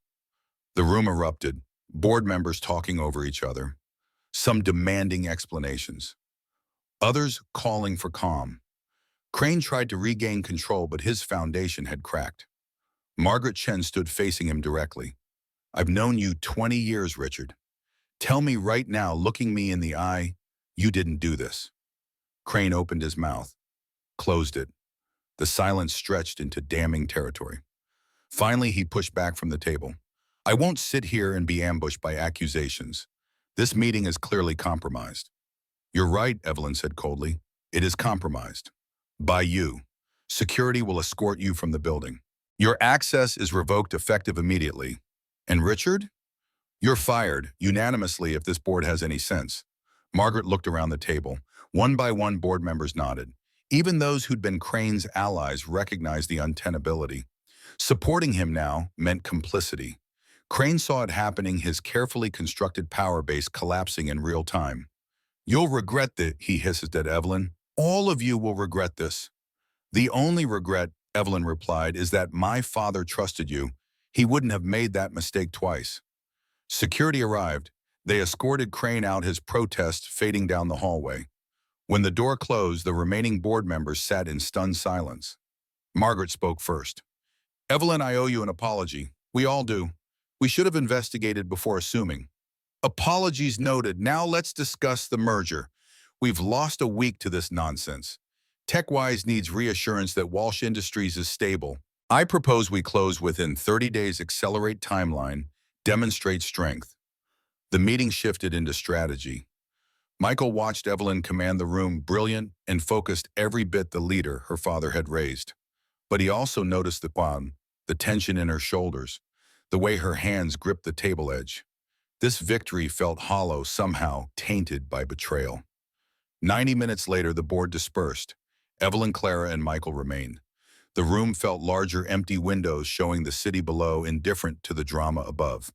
The room erupted, board members talking over each other, some demanding explanations, others calling for calm. Crane tried to regain control, but his foundation had cracked. Margaret Chen stood facing him directly. I've known you 20 years, Richard. Tell me right now, looking me in the eye, you didn't do this. Crane opened his mouth, closed it. The silence stretched into damning territory. Finally, he pushed back from the table. I won't sit here and be ambushed by accusations. This meeting is clearly compromised. You're right, Evelyn said coldly. It is compromised. By you. Security will escort you from the building. Your access is revoked effective immediately. And Richard? You're fired, unanimously if this board has any sense. Margaret looked around the table. One by one, board members nodded. Even those who'd been Crane's allies recognized the untenability. Supporting him now meant complicity. Crane saw it happening, his carefully constructed power base collapsing in real time. You'll regret that, he hissed at Evelyn. All of you will regret this. The only regret, Evelyn replied, is that my father trusted you. He wouldn't have made that mistake twice. Security arrived. They escorted Crane out, his protest fading down the hallway. When the door closed, the remaining board members sat in stunned silence. Margaret spoke first. Evelyn, I owe you an apology. We all do. We should have investigated before assuming. Apologies noted. Now let's discuss the merger. We've lost a week to this nonsense. TechWise needs reassurance that Walsh Industries is stable. I propose we close within 30 days, accelerate timeline, demonstrate strength. The meeting shifted into strategy. Michael watched Evelyn command the room, brilliant and focused every bit the leader her father had raised. But he also noticed the tension in her shoulders, the way her hands gripped the table edge. This victory felt hollow, somehow tainted by betrayal. 90 minutes later, the board dispersed. Evelyn, Clara, and Michael remained. The room felt larger, empty windows showing the city below, indifferent to the drama above.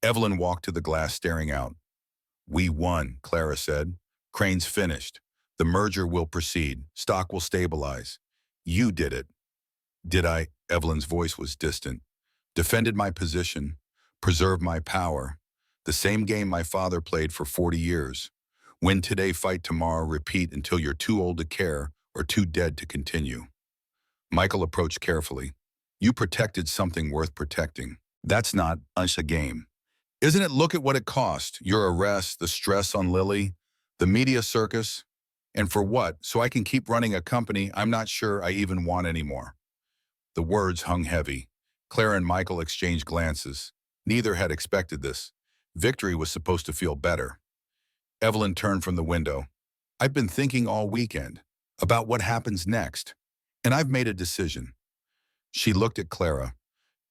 Evelyn walked to the glass, staring out. We won, Clara said. Crane's finished. The merger will proceed. Stock will stabilize. You did it. Did I? Evelyn's voice was distant. Defended my position. Preserved my power. The same game my father played for 40 years. Win today, fight tomorrow, repeat until you're too old to care or too dead to continue. Michael approached carefully. You protected something worth protecting. That's not us a game. Isn't it? Look at what it cost. Your arrest, the stress on Lily, the media circus. And for what? So I can keep running a company I'm not sure I even want anymore. The words hung heavy. Clara and Michael exchanged glances. Neither had expected this. Victory was supposed to feel better. Evelyn turned from the window. I've been thinking all weekend about what happens next, and I've made a decision. She looked at Clara.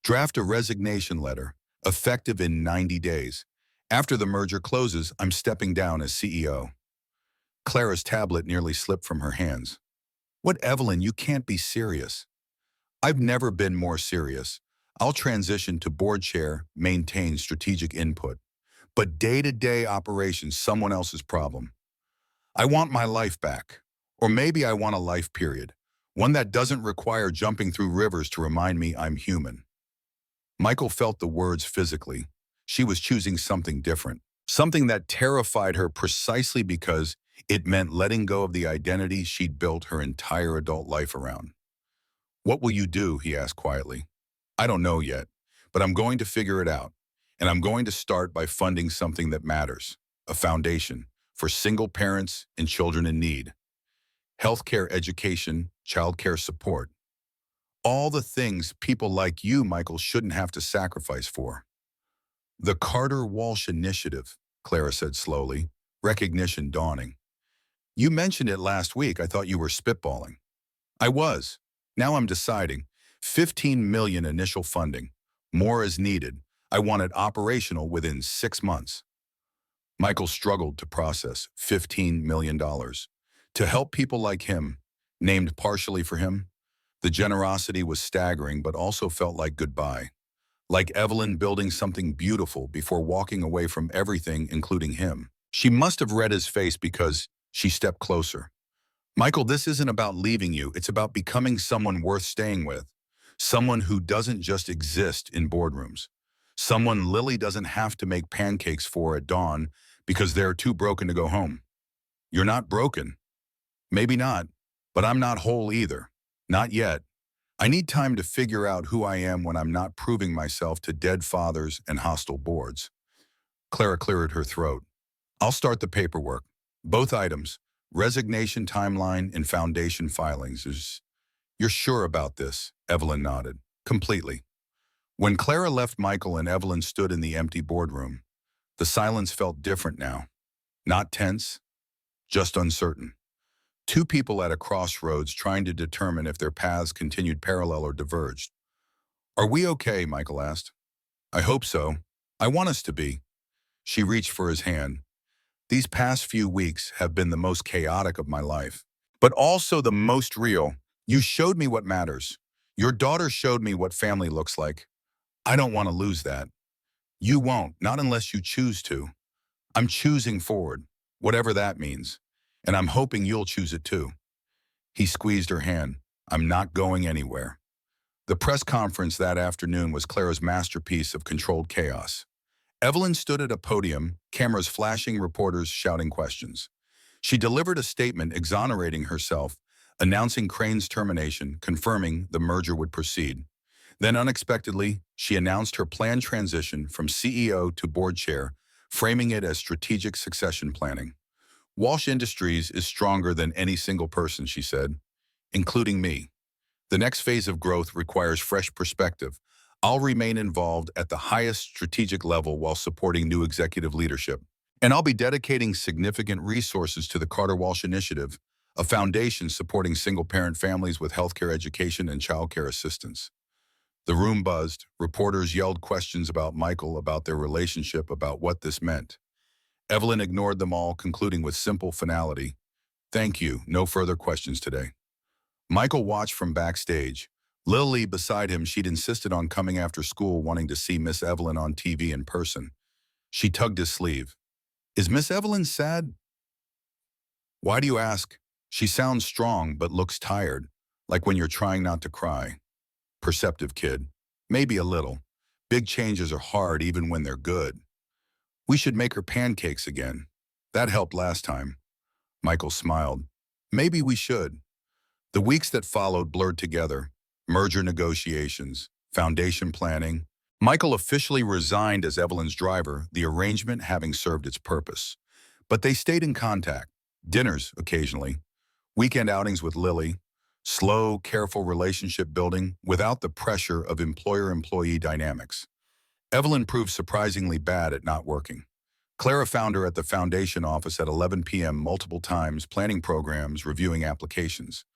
Draft a resignation letter, effective in 90 days. After the merger closes, I'm stepping down as CEO. Clara's tablet nearly slipped from her hands. What, Evelyn, you can't be serious. I've never been more serious. I'll transition to board chair, maintain strategic input. But day-to-day operations, someone else's problem. I want my life back. Or maybe I want a life period. One that doesn't require jumping through rivers to remind me I'm human. Michael felt the words physically. She was choosing something different. Something that terrified her precisely because it meant letting go of the identity she'd built her entire adult life around. What will you do? He asked quietly. I don't know yet, but I'm going to figure it out. And I'm going to start by funding something that matters, a foundation for single parents and children in need. Healthcare, education, childcare support. All the things people like you, Michael, shouldn't have to sacrifice for. The Carter Walsh Initiative, Clara said slowly, recognition dawning. You mentioned it last week. I thought you were spitballing. I was. Now I'm deciding. 15 million initial funding. More is needed. I want it operational within 6 months. Michael struggled to process $15 million. To help people like him, named partially for him, the generosity was staggering but also felt like goodbye. Like Evelyn building something beautiful before walking away from everything, including him. She must have read his face because she stepped closer. Michael, this isn't about leaving you. It's about becoming someone worth staying with. Someone who doesn't just exist in boardrooms. Someone Lily doesn't have to make pancakes for at dawn because they're too broken to go home. You're not broken. Maybe not, but I'm not whole either. Not yet. I need time to figure out who I am when I'm not proving myself to dead fathers and hostile boards. Clara cleared her throat. I'll start the paperwork. Both items, resignation timeline and foundation filings. You're sure about this? Evelyn nodded. Completely. When Clara left Michael and Evelyn stood in the empty boardroom, the silence felt different now. Not tense, just uncertain. Two people at a crossroads trying to determine if their paths continued parallel or diverged. Are we okay? Michael asked. I hope so. I want us to be. She reached for his hand. These past few weeks have been the most chaotic of my life, but also the most real. You showed me what matters. Your daughter showed me what family looks like. I don't want to lose that. You won't, not unless you choose to. I'm choosing forward, whatever that means, and I'm hoping you'll choose it too. He squeezed her hand. I'm not going anywhere. The press conference that afternoon was Clara's masterpiece of controlled chaos. Evelyn stood at a podium, cameras flashing, reporters shouting questions. She delivered a statement exonerating herself, announcing Crane's termination, confirming the merger would proceed. Then unexpectedly, she announced her planned transition from CEO to board chair, framing it as strategic succession planning. Walsh Industries is stronger than any single person, she said, including me. The next phase of growth requires fresh perspective. I'll remain involved at the highest strategic level while supporting new executive leadership. And I'll be dedicating significant resources to the Carter Walsh Initiative, a foundation supporting single-parent families with healthcare, education, and childcare assistance. The room buzzed. Reporters yelled questions about Michael, about their relationship, about what this meant. Evelyn ignored them all, concluding with simple finality, "Thank you, no further questions today." Michael watched from backstage. Lily beside him, she'd insisted on coming after school, wanting to see Miss Evelyn on TV in person. She tugged his sleeve. Is Miss Evelyn sad? Why do you ask? She sounds strong but looks tired, like when you're trying not to cry. Perceptive kid. Maybe a little. Big changes are hard even when they're good. We should make her pancakes again. That helped last time. Michael smiled. Maybe we should. The weeks that followed blurred together. Merger negotiations, foundation planning. Michael officially resigned as Evelyn's driver, the arrangement having served its purpose. But they stayed in contact. Dinners occasionally. Weekend outings with Lily. Slow, careful relationship building without the pressure of employer-employee dynamics. Evelyn proved surprisingly bad at not working. Clara found her at the foundation office at 11 p.m. multiple times, planning programs, reviewing applications.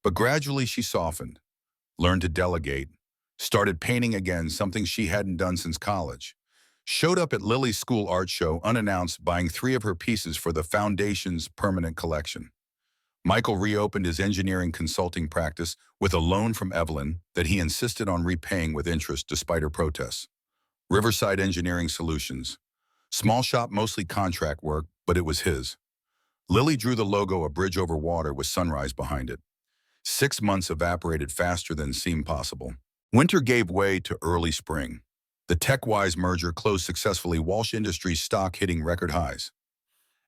But gradually she softened. learned to delegate, started painting again, something she hadn't done since college. Showed up at Lily's school art show unannounced, buying 3 of her pieces for the foundation's permanent collection. Michael reopened his engineering consulting practice with a loan from Evelyn that he insisted on repaying with interest despite her protests. Riverside Engineering Solutions. Small shop, mostly contract work, but it was his. Lily drew the logo, a bridge over water with sunrise behind it. 6 months evaporated faster than seemed possible. Winter gave way to early spring. The TechWise merger closed successfully, Walsh Industries stock hitting record highs.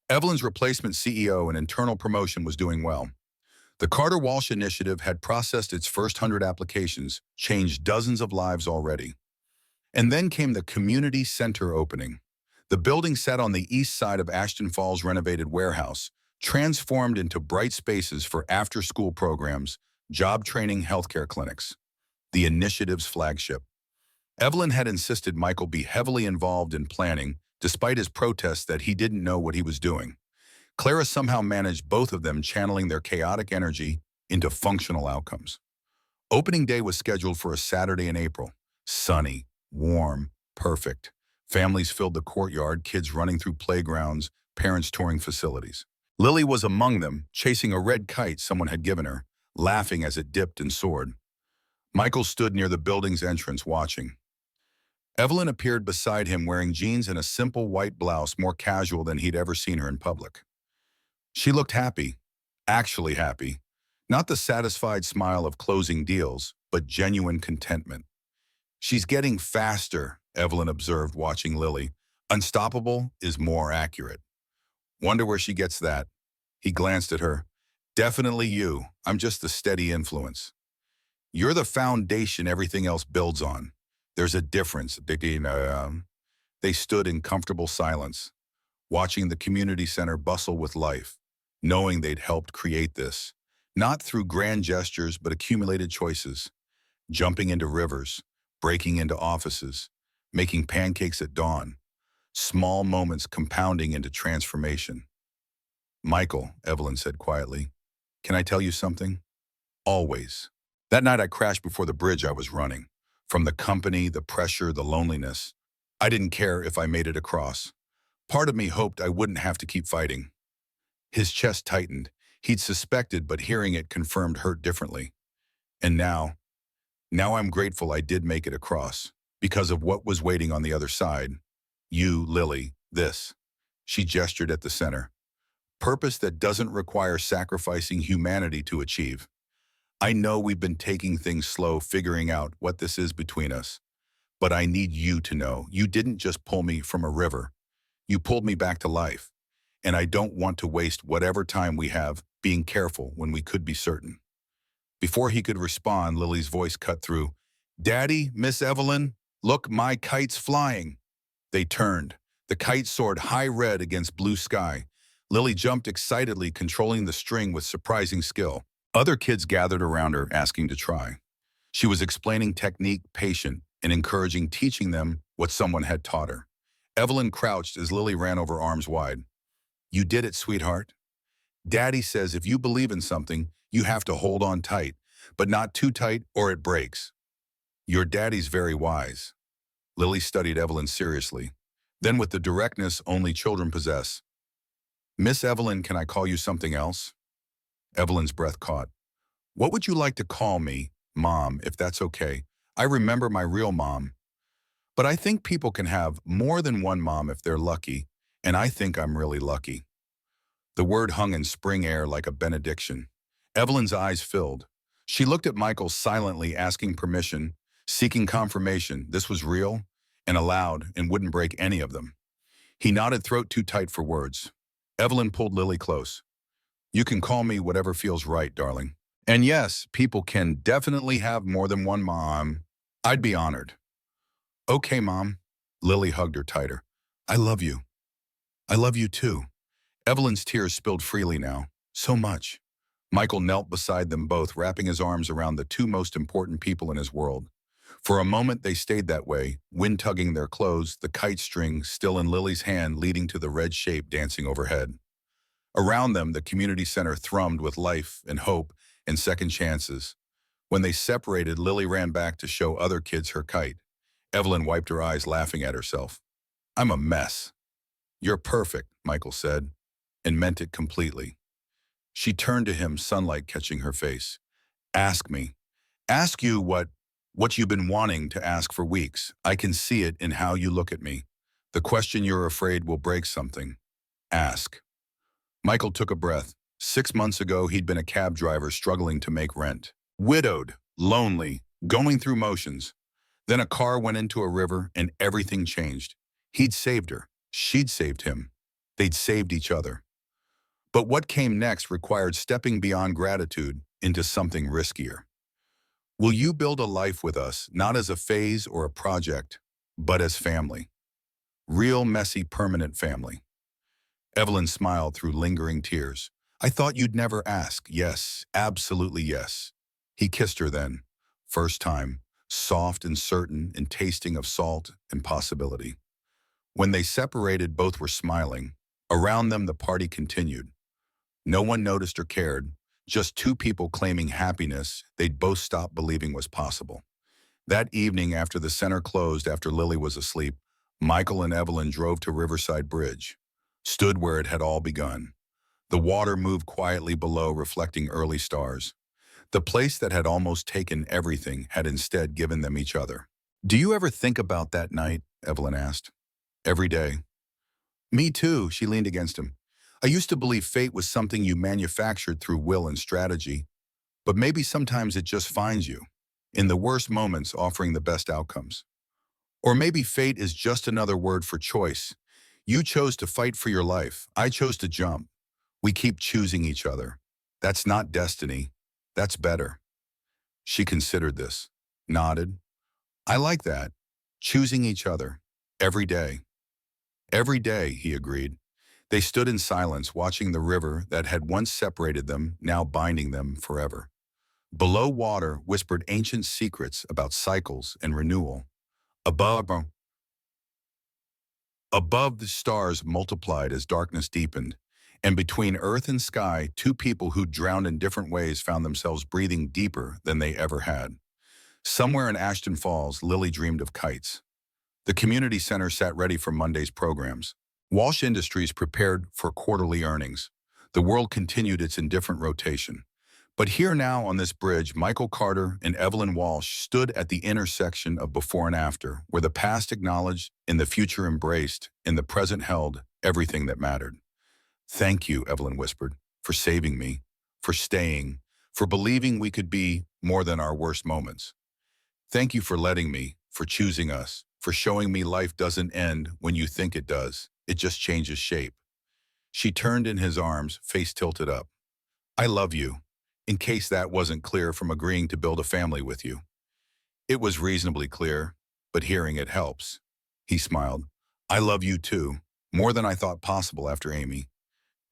Evelyn's replacement CEO and internal promotion was doing well. The Carter Walsh Initiative had processed its first 100 applications, changed dozens of lives already. And then came the community center opening. The building sat on the east side of Ashton Falls' renovated warehouse, transformed into bright spaces for after-school programs, job training, healthcare clinics. The initiative's flagship. Evelyn had insisted Michael be heavily involved in planning, despite his protests that he didn't know what he was doing. Clara somehow managed both of them, channeling their chaotic energy into functional outcomes. Opening day was scheduled for a Saturday in April. Sunny, warm, perfect. Families filled the courtyard, kids running through playgrounds, parents touring facilities. Lily was among them, chasing a red kite someone had given her, laughing as it dipped and soared. Michael stood near the building's entrance, watching. Evelyn appeared beside him, wearing jeans and a simple white blouse, more casual than he'd ever seen her in public. She looked happy, actually happy. Not the satisfied smile of closing deals, but genuine contentment. She's getting faster, Evelyn observed, watching Lily. Unstoppable is more accurate. Wonder where she gets that. He glanced at her. Definitely you. I'm just the steady influence. You're the foundation everything else builds on. There's a difference. They stood in comfortable silence, watching the community center bustle with life, knowing they'd helped create this, not through grand gestures, but accumulated choices, jumping into rivers, breaking into offices, making pancakes at dawn, small moments compounding into transformation. Michael, Evelyn said quietly, can I tell you something? Always. That night I crashed before the bridge I was running. From the company, the pressure, the loneliness. I didn't care if I made it across. Part of me hoped I wouldn't have to keep fighting. His chest tightened. He'd suspected, but hearing it confirmed hurt differently. And now I'm grateful I did make it across, because of what was waiting on the other side. You, Lily, this. She gestured at the center. Purpose that doesn't require sacrificing humanity to achieve. I know we've been taking things slow, figuring out what this is between us. But I need you to know, you didn't just pull me from a river. You pulled me back to life. And I don't want to waste whatever time we have being careful when we could be certain. Before he could respond, Lily's voice cut through. Daddy, Miss Evelyn, look, my kite's flying. They turned. The kite soared high red against blue sky. Lily jumped excitedly, controlling the string with surprising skill. Other kids gathered around her, asking to try. She was explaining technique, patient, and encouraging, teaching them what someone had taught her. Evelyn crouched as Lily ran over, arms wide. You did it, sweetheart. Daddy says if you believe in something, you have to hold on tight, but not too tight or it breaks. Your daddy's very wise. Lily studied Evelyn seriously, then with the directness only children possess. Miss Evelyn, can I call you something else? Evelyn's breath caught. What would you like to call me, Mom, if that's okay? I remember my real mom. But I think people can have more than one mom if they're lucky, and I think I'm really lucky. The word hung in spring air like a benediction. Evelyn's eyes filled. She looked at Michael silently, asking permission, seeking confirmation this was real and allowed and wouldn't break any of them. He nodded, throat too tight for words. Evelyn pulled Lily close. You can call me whatever feels right, darling. And yes, people can definitely have more than one mom. I'd be honored. Okay, Mom. Lily hugged her tighter. I love you. I love you too. Evelyn's tears spilled freely now. So much. Michael knelt beside them both, wrapping his arms around the two most important people in his world. For a moment they stayed that way, wind tugging their clothes, the kite string still in Lily's hand leading to the red shape dancing overhead. Around them, the community center thrummed with life and hope and second chances. When they separated, Lily ran back to show other kids her kite. Evelyn wiped her eyes, laughing at herself. "I'm a mess." "You're perfect," Michael said, and meant it completely. She turned to him, sunlight catching her face. "Ask me. Ask you what you've been wanting to ask for weeks. I can see it in how you look at me. The question you're afraid will break something. Ask." Michael took a breath. 6 months ago, he'd been a cab driver struggling to make rent. Widowed, lonely, going through motions. Then a car went into a river and everything changed. He'd saved her. She'd saved him. They'd saved each other. But what came next required stepping beyond gratitude into something riskier. Will you build a life with us, not as a phase or a project, but as family? Real, messy, permanent family. Evelyn smiled through lingering tears. "I thought you'd never ask." "Yes, absolutely yes." He kissed her then. First time, soft and certain and tasting of salt and possibility. When they separated, both were smiling. Around them, the party continued. No one noticed or cared, just two people claiming happiness they'd both stopped believing was possible. That evening, after the center closed after Lily was asleep, Michael and Evelyn drove to Riverside Bridge, stood where it had all begun. The water moved quietly below, reflecting early stars. The place that had almost taken everything had instead given them each other. "Do you ever think about that night?" Evelyn asked. "Every day." "Me too," she leaned against him. "I used to believe fate was something you manufactured through will and strategy, but maybe sometimes it just finds you, in the worst moments offering the best outcomes. Or maybe fate is just another word for choice. You chose to fight for your life. I chose to jump. We keep choosing each other. That's not destiny. That's better." She considered this, nodded. "I like that. Choosing each other. Every day." "Every day," he agreed. They stood in silence, watching the river that had once separated them, now binding them forever. Below, water whispered ancient secrets about cycles and renewal. Above, above the stars multiplied as darkness deepened, and between earth and sky, two people who drowned in different ways found themselves breathing deeper than they ever had. Somewhere in Ashton Falls, Lily dreamed of kites. The community center sat ready for Monday's programs. Walsh Industries prepared for quarterly earnings. The world continued its indifferent rotation. But here now on this bridge, Michael Carter and Evelyn Walsh stood at the intersection of before and after, where the past acknowledged and the future embraced and the present held everything that mattered. "Thank you," Evelyn whispered, "for saving me, for staying, for believing we could be more than our worst moments. Thank you for letting me, for choosing us, for showing me life doesn't end when you think it does. It just changes shape." She turned in his arms, face tilted up. "I love you, in case that wasn't clear from agreeing to build a family with you." It was reasonably clear, but hearing it helps. He smiled. "I love you too, more than I thought possible after Amy.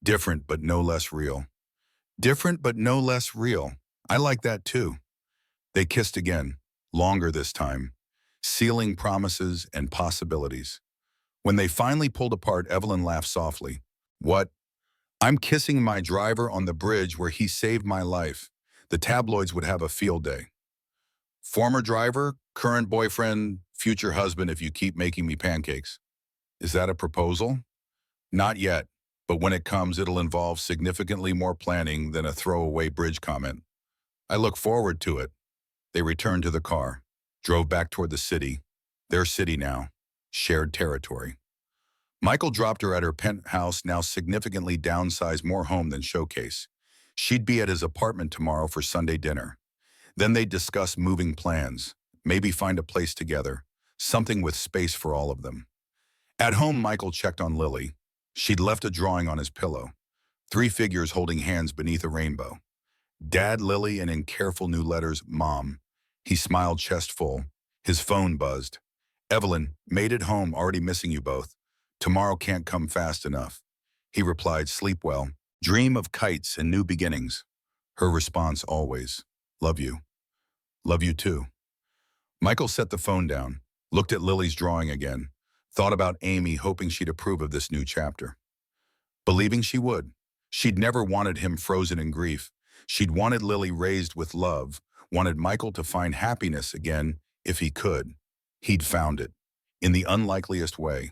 Different but no less real." "Different but no less real. I like that too." They kissed again, longer this time, sealing promises and possibilities. When they finally pulled apart, Evelyn laughed softly. "What? I'm kissing my driver on the bridge where he saved my life. The tabloids would have a field day. Former driver, current boyfriend, future husband if you keep making me pancakes." "Is that a proposal?" "Not yet, but when it comes, it'll involve significantly more planning than a throwaway bridge comment. I look forward to it." They returned to the car, drove back toward the city. Their city now, shared territory. Michael dropped her at her penthouse, now significantly downsized, more home than showcase. She'd be at his apartment tomorrow for Sunday dinner. Then they'd discuss moving plans, maybe find a place together, something with space for all of them. At home, Michael checked on Lily. She'd left a drawing on his pillow, three figures holding hands beneath a rainbow. Dad, Lily, and in careful new letters, Mom. He smiled, chest full. His phone buzzed. "Evelyn, made it home, already missing you both. Tomorrow can't come fast enough." He replied, "Sleep well. Dream of kites and new beginnings." Her response always, "Love you." "Love you too." Michael set the phone down, looked at Lily's drawing again, thought about Amy, hoping she'd approve of this new chapter. Believing she would. She'd never wanted him frozen in grief. She'd wanted Lily raised with love, wanted Michael to find happiness again if he could. He'd found it, in the unlikeliest way,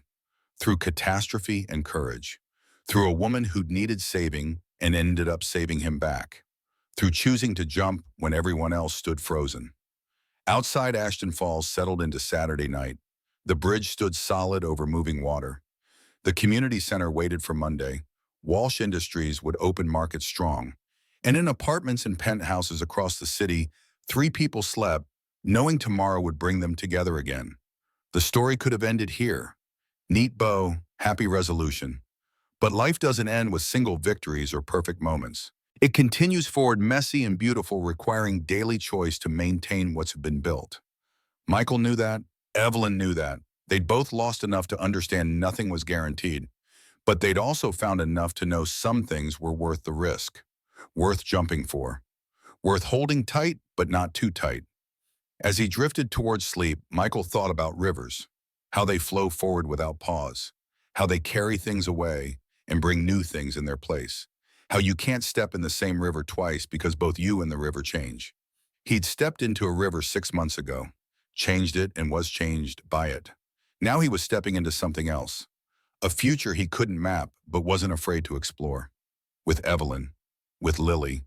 through catastrophe and courage, through a woman who'd needed saving and ended up saving him back, through choosing to jump when everyone else stood frozen. Outside Ashton Falls settled into Saturday night. The bridge stood solid over moving water. The community center waited for Monday. Walsh Industries would open market strong. And in apartments and penthouses across the city, 3 people slept, knowing tomorrow would bring them together again. The story could have ended here. Neat bow, happy resolution. But life doesn't end with single victories or perfect moments. It continues forward messy and beautiful, requiring daily choice to maintain what's been built. Michael knew that. Evelyn knew that. They'd both lost enough to understand nothing was guaranteed, but they'd also found enough to know some things were worth the risk, worth jumping for, worth holding tight but not too tight. As he drifted towards sleep, Michael thought about rivers, how they flow forward without pause, how they carry things away and bring new things in their place, how you can't step in the same river twice because both you and the river change. He'd stepped into a river 6 months ago, changed it and was changed by it. Now he was stepping into something else, a future he couldn't map but wasn't afraid to explore. With Evelyn, with Lily,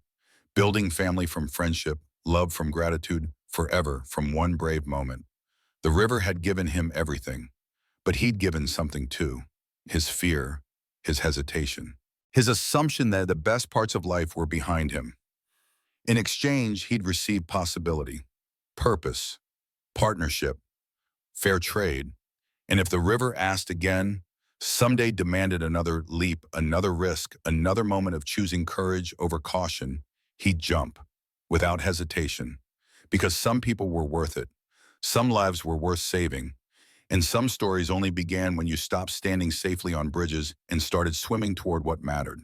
building family from friendship, love from gratitude, forever from one brave moment. The river had given him everything, but he'd given something too. His fear, his hesitation, his assumption that the best parts of life were behind him. In exchange, he'd receive possibility, purpose, partnership, fair trade. And if the river asked again, someday demanded another leap, another risk, another moment of choosing courage over caution, he'd jump, without hesitation. Because some people were worth it, some lives were worth saving, and some stories only began when you stopped standing safely on bridges and started swimming toward what mattered.